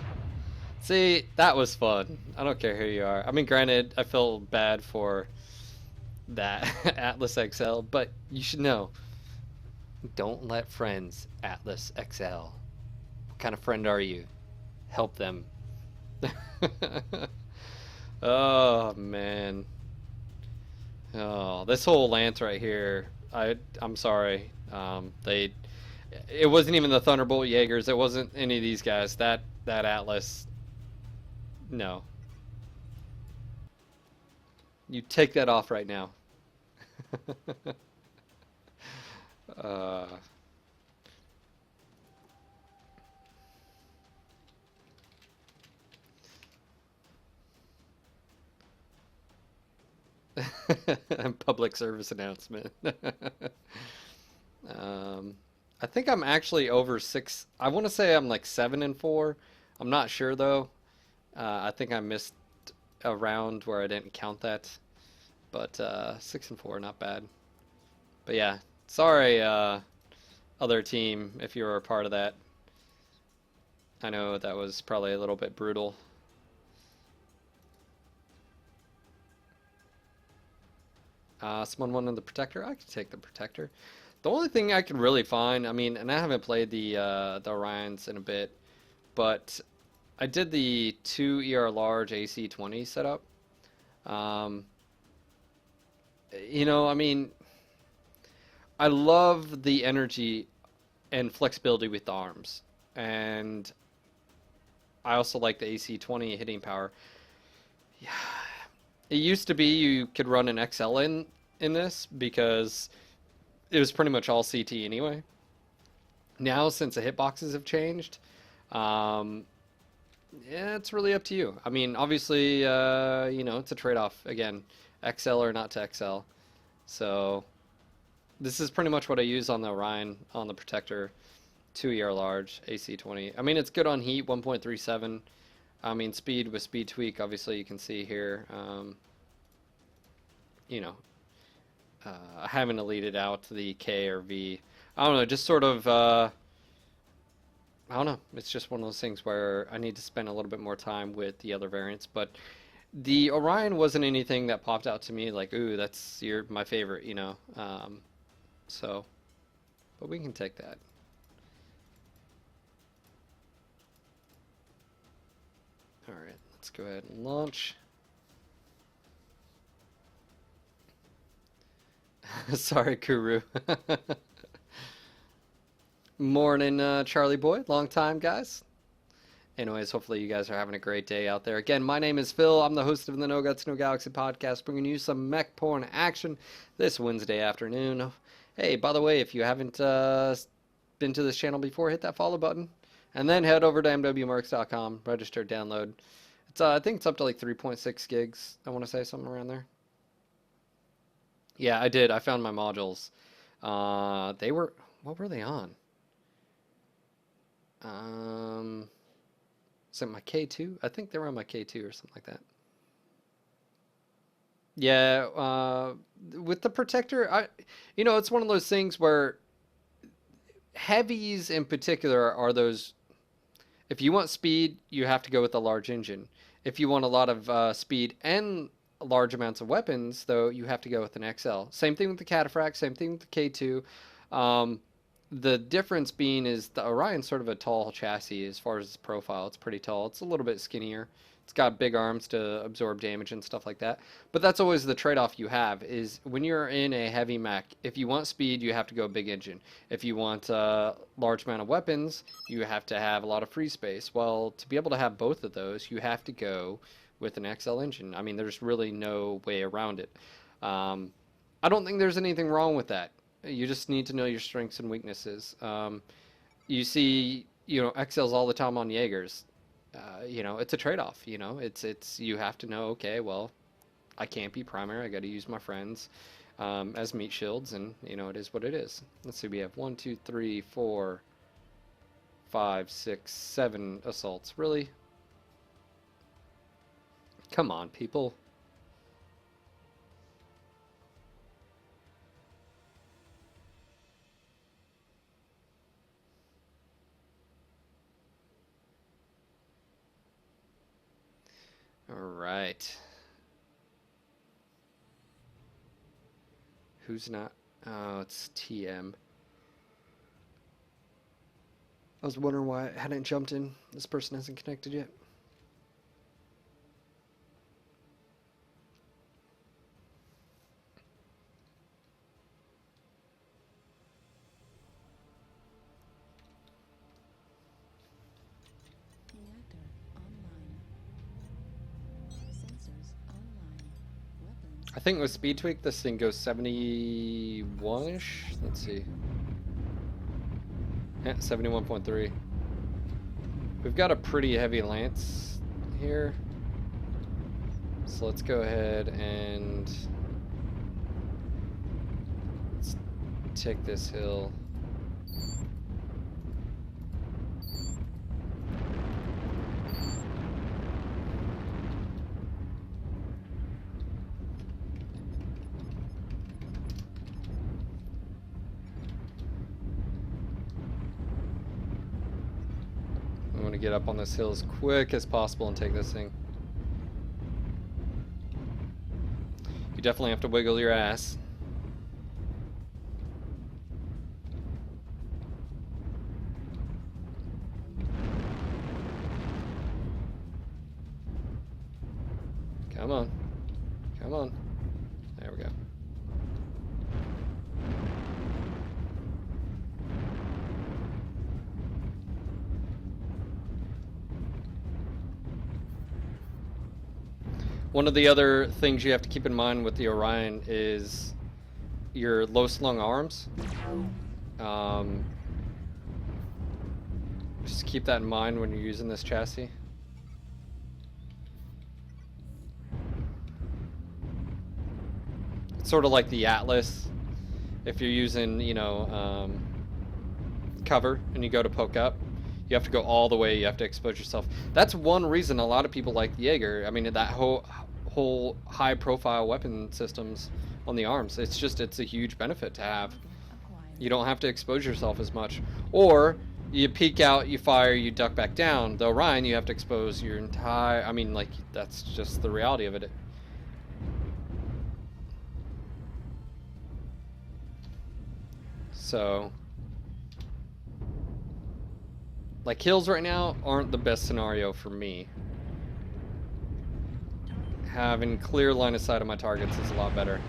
See, that was fun. I don't care who you are. I mean, granted, I feel bad for that Atlas XL, but you should know. Don't let friends Atlas XL. What kind of friend are you? Help them. Oh, man. Oh, this whole Lance right here. I'm sorry. It wasn't even the Thunderbolt Jaegers. It wasn't any of these guys. That Atlas. No. You take that off right now. uh, public service announcement. um, I think I'm actually over six. I want to say I'm like 7-4. I'm not sure though. I think I missed a round where I didn't count that, but 6-4, not bad. But yeah, sorry, other team, if you were a part of that. I know that was probably a little bit brutal. Someone wanted the protector. I could take the protector. The only thing I can really find, I mean, and I haven't played the Orions in a bit, but I did the 2 ER large AC-20 setup. Um, I mean, I love the energy and flexibility with the arms, and I also like the AC-20 hitting power. Yeah, it used to be you could run an XL in this because it was pretty much all CT anyway. Now, since the hitboxes have changed, um, yeah, it's really up to you. I mean, obviously, it's a trade-off. Again, XL or not to XL. So this is pretty much what I use on the Orion, on the Protector, 2 ER large, AC-20. I mean, it's good on heat, 1.37. I mean, speed with speed tweak, obviously you can see here, you know, I haven't deleted out the K or V. I don't know, just sort of, I don't know. It's just one of those things where I need to spend a little bit more time with the other variants. But the Orion wasn't anything that popped out to me like, ooh, that's my favorite, So, but we can take that. All right, let's go ahead and launch. Sorry, Kuru. Morning, Charlie boy. Long time, guys. Anyways, hopefully you guys are having a great day out there. Again, my name is Phil. I'm the host of the No Guts No Galaxy podcast, bringing you some mech porn action this Wednesday afternoon. Hey, by the way, if you haven't been to this channel before, hit that follow button, and then head over to mwmercs.com, register, download. It's I think it's up to like 3.6 gigs. I want to say something around there. Yeah, I did. I found my modules. What were they on? Is it my K2? I think they were on my K2 or something like that. Yeah, with the protector, it's one of those things where heavies in particular are those. If you want speed, you have to go with a large engine. If you want a lot of speed and large amounts of weapons, though, you have to go with an XL. Same thing with the Cataphract, same thing with the K2. The difference being is the Orion's sort of a tall chassis as far as its profile. It's pretty tall. It's a little bit skinnier. It's got big arms to absorb damage and stuff like that. But that's always the trade-off you have is when you're in a heavy mech, if you want speed, you have to go big engine. If you want a large amount of weapons, you have to have a lot of free space. Well, to be able to have both of those, you have to go with an XL engine. I mean, there's really no way around it. I don't think there's anything wrong with that. You just need to know your strengths and weaknesses. You see, XLs all the time on Jaegers. It's a trade-off. It's you have to know. Okay, well, I can't be primary. I got to use my friends as meat shields, and it is what it is. Let's see. We have 1, 2, 3, 4, 5, 6, 7 assaults. Really? Come on, people. All right. Who's not? Oh, it's TM. I was wondering why I hadn't jumped in. This person hasn't connected yet. Reactor online. Sensors online. Weapons I think with speed tweak, this thing goes 71-ish. Let's see. Yeah, 71.3. We've got a pretty heavy lance here. So let's go ahead and let's take this hill. I want to get up on this hill as quick as possible and take this thing. You definitely have to wiggle your ass. Come on. Come on. There we go. One of the other things you have to keep in mind with the Orion is your low slung arms. Just keep that in mind when you're using this chassis. It's sort of like the Atlas. If you're using, you know, cover and you go to poke up, you have to go all the way. You have to expose yourself. That's one reason a lot of people like the Jaeger. I mean, that whole high-profile weapon systems on the arms. It's just, it's a huge benefit to have. You don't have to expose yourself as much. Or you peek out, you fire, you duck back down. The Orion, you have to expose your entire. I mean, like, that's just the reality of it. So, like, hills right now aren't the best scenario for me. Having clear line of sight of my targets is a lot better.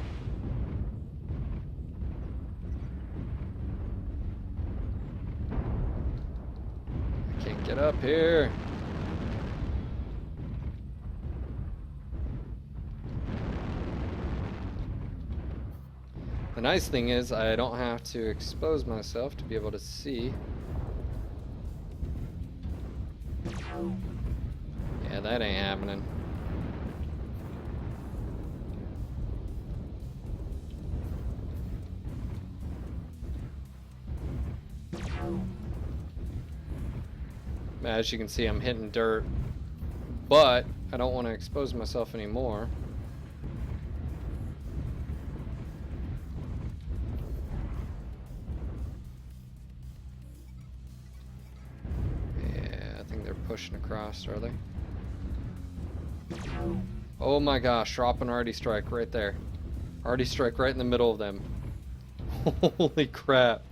I can't get up here. The nice thing is I don't have to expose myself to be able to see. Yeah, that ain't happening. As you can see, I'm hitting dirt, but I don't want to expose myself anymore. Yeah, I think they're pushing across, are they? Oh my gosh, drop an arty strike right there. Arty strike right in the middle of them. Holy crap.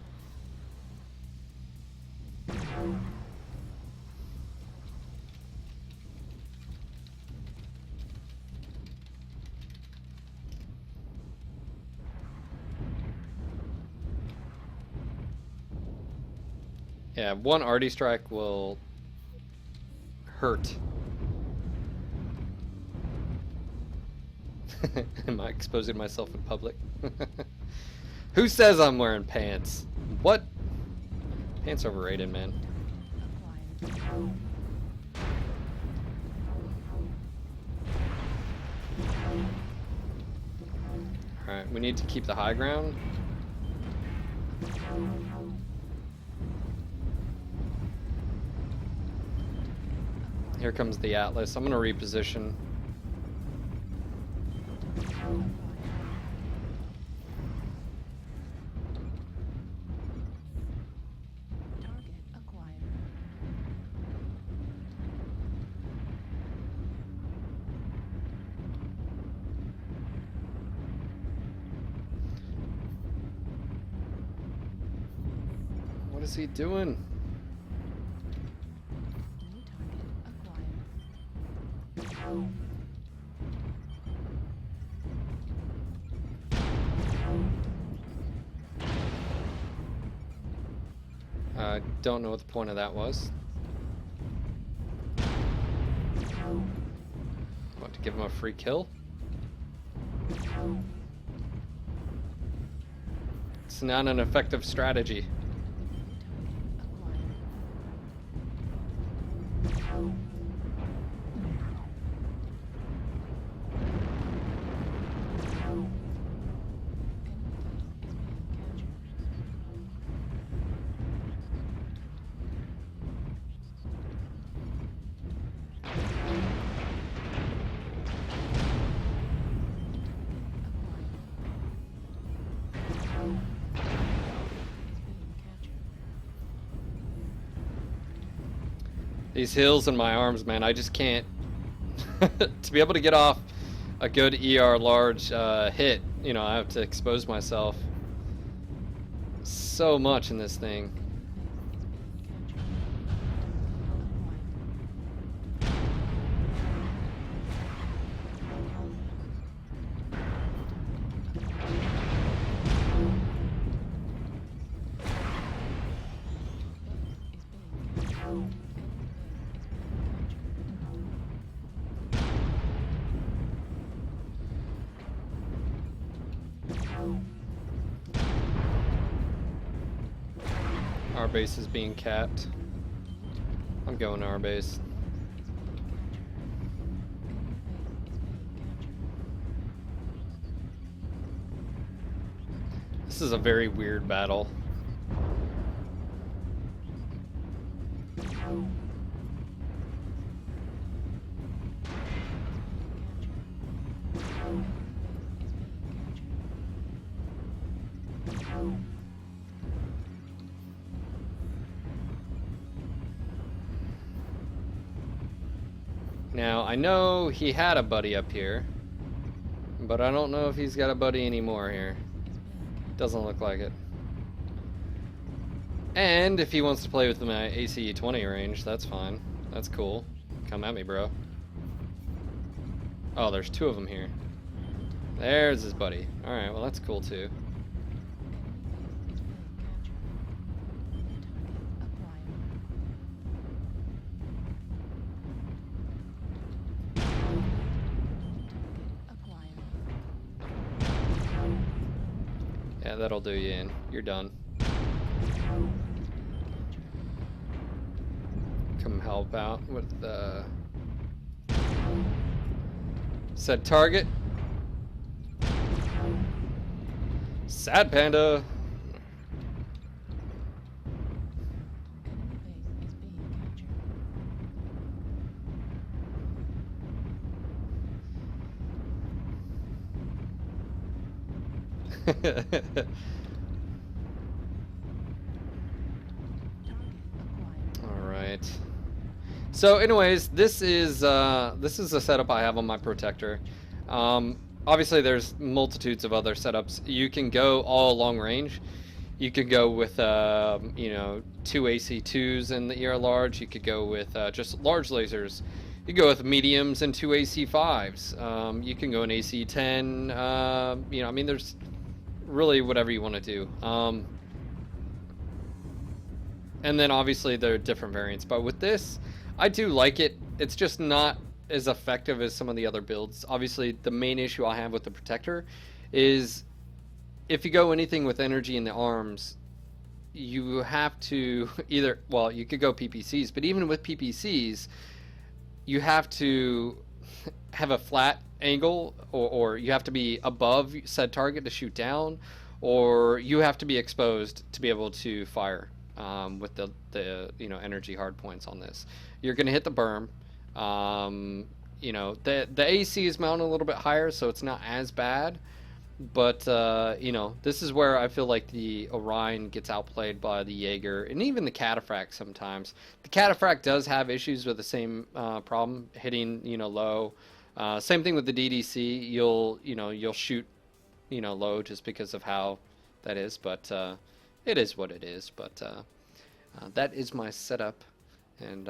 Yeah, one arty strike will hurt. Am I exposing myself in public? Who says I'm wearing pants? What? Pants overrated, man. Alright, we need to keep the high ground. Here comes the Atlas. I'm gonna reposition. Target acquired. What is he doing? New target acquired. I don't know what the point of that was. Want to give him a free kill? It's not an effective strategy. These hills in my arms, man, I just can't. To be able to get off a good ER large hit, you know, I have to expose myself so much in this thing. Our base is being capped. I'm going to our base. This is a very weird battle. Now, I know he had a buddy up here, but I don't know if he's got a buddy anymore here. Doesn't look like it. And if he wants to play with my ACE 20 range, that's fine. That's cool. Come at me, bro. Oh, there's two of them here. There's his buddy. Alright, well that's cool too. Yeah, that'll do you in. You're done. Come help out with the set target. Sad Panda. Alright. So anyways, this is a setup I have on my protector. Obviously there's multitudes of other setups. You can go all long range. You could go with you know, 2 AC2s in the ER large. You could go with just large lasers. You can go with mediums and 2 AC5s. You can go in AC10. You know, I mean, there's really whatever you want to do. And then obviously there are different variants, but with this, I do like it. It's just not as effective as some of the other builds. Obviously, the main issue I have with the protector is if you go anything with energy in the arms, you have to either, well, you could go PPCs, but even with PPCs, you have to have a flat angle, or you have to be above said target to shoot down, or you have to be exposed to be able to fire with the you know, energy hard points on this. You're going to hit the berm. You know, the AC is mounted a little bit higher, so it's not as bad. But, you know, this is where I feel like the Orion gets outplayed by the Jaeger, and even the Cataphract sometimes. The Cataphract does have issues with the same problem, hitting, you know, low. Same thing with the DDC. You'll shoot, you know, low just because of how that is. But it is what it is. But that is my setup. And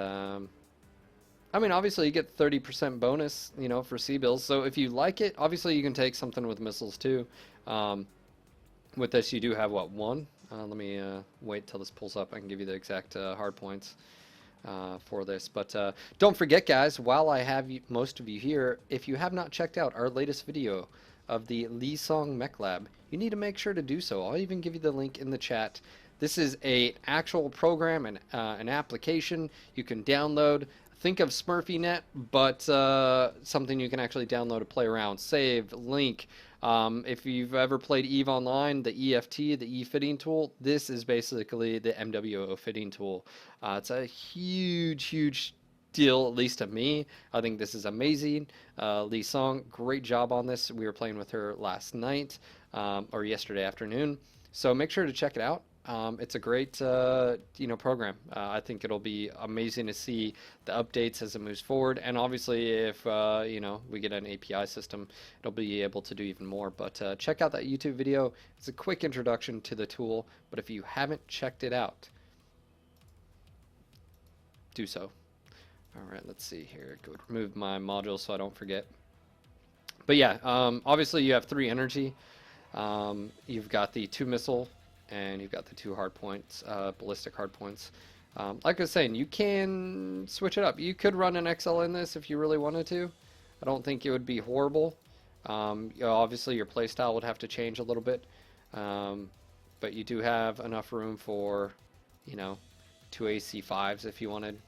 I mean, obviously you get 30% bonus, you know, for C-bills. So if you like it, obviously you can take something with missiles too. With this, you do have, what, one? Let me wait till this pulls up. I can give you the exact hard points for this. But don't forget, guys, while I have most of you here, if you have not checked out our latest video, of the Lee Song Mech Lab, you need to make sure to do so. I'll even give you the link in the chat. This is a actual program and an application you can download. Think of SmurfyNet, but something you can actually download to play around, save, link. If you've ever played EVE Online, the EFT, the E-fitting tool, this is basically the MWO fitting tool. It's a huge deal, at least to me. I think this is amazing. Lee Song, great job on this. We were playing with her last night or yesterday afternoon. So make sure to check it out. It's a great, program. I think it'll be amazing to see the updates as it moves forward. And obviously, if, we get an API system, it'll be able to do even more. But check out that YouTube video. It's a quick introduction to the tool. But if you haven't checked it out, do so. All right, let's see here. Go remove my module so I don't forget. But yeah, obviously you have 3 energy. You've got the 2 missile, and you've got the 2 hard points, ballistic hard points. Like I was saying, you can switch it up. You could run an XL in this if you really wanted to. I don't think it would be horrible. Obviously your playstyle would have to change a little bit. But you do have enough room for, 2 AC5s if you wanted.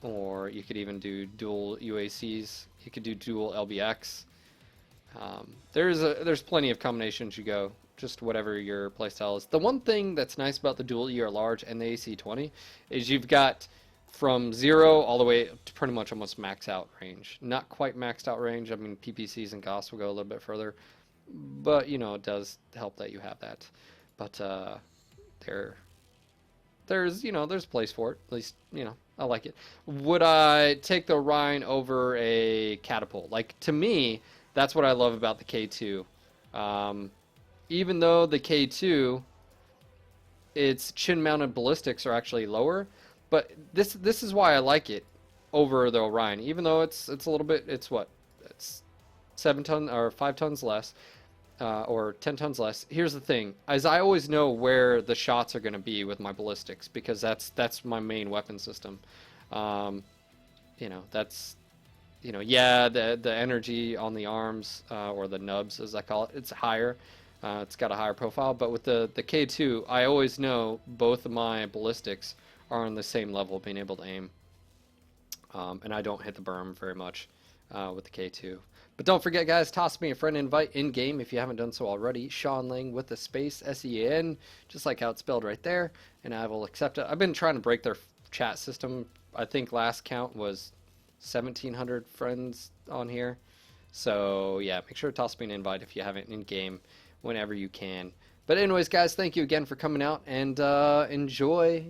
Or you could even do dual UACs. You could do dual LBX. There's plenty of combinations you go, just whatever your playstyle is. The one thing that's nice about the dual ER large and the AC20 is you've got from 0 all the way to pretty much almost max out range. Not quite maxed out range. I mean, PPCs and GOS will go a little bit further, but it does help that you have that. But there's place for it. At least, I like it. Would I take the Rhine over a catapult? Like, to me, that's what I love about the K2. Even though the K2, its chin-mounted ballistics are actually lower, but this is why I like it over the Orion. Even though it's a little bit, it's 7 tons or 5 tons less, or 10 tons less. Here's the thing: as I always know where the shots are going to be with my ballistics, because that's my main weapon system. The energy on the arms, or the nubs as I call it, it's higher. It's got a higher profile, but with the K2, I always know both of my ballistics are on the same level, being able to aim. And I don't hit the berm very much with the K2. But don't forget, guys, toss me a friend invite in-game if you haven't done so already. Sean Lang with the space, S-E-A-N, just like how it's spelled right there, and I will accept it. I've been trying to break their chat system. I think last count was 1,700 friends on here. So, yeah, make sure to toss me an invite if you haven't in-game whenever you can. But anyways, guys, thank you again for coming out, and enjoy,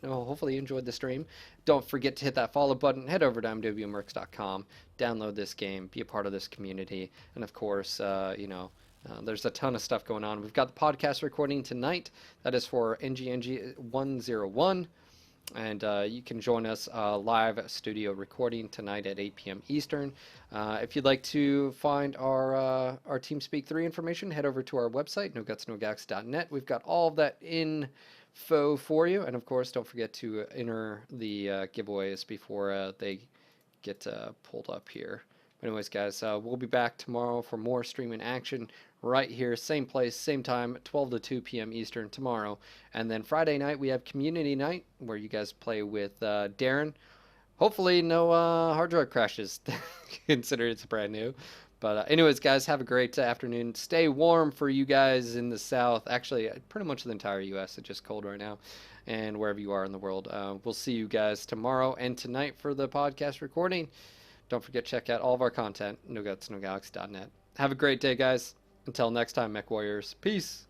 hopefully you enjoyed the stream. Don't forget to hit that follow button. Head over to mwmercs.com, download this game, be a part of this community, and of course, there's a ton of stuff going on. We've got the podcast recording tonight. That is for NGNG 101. And you can join us live studio recording tonight at 8 p.m. Eastern. If you'd like to find our TeamSpeak 3 information, head over to our website, NoGutsNoGalaxy.net. We've got all of that info for you. And, of course, don't forget to enter the giveaways before they get pulled up here. But anyways, guys, we'll be back tomorrow for more streaming action right here, same place, same time, 12 to 2 p.m. Eastern tomorrow. And then Friday night, we have community night where you guys play with Darren. Hopefully no hard drive crashes, considering it's brand new. But anyways, guys, have a great afternoon. Stay warm for you guys in the South. Actually, pretty much the entire U.S. It's just cold right now. And wherever you are in the world. We'll see you guys tomorrow and tonight for the podcast recording. Don't forget to check out all of our content, NoGutsNoGalaxy.net. Have a great day, guys. Until next time, Mech Warriors. Peace.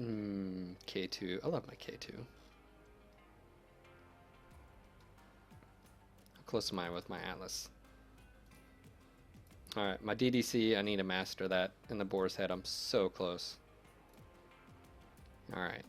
K2. I love my K2. How close am I with my Atlas? Alright, my DDC, I need to master that. In the Boar's Head, I'm so close. Alright.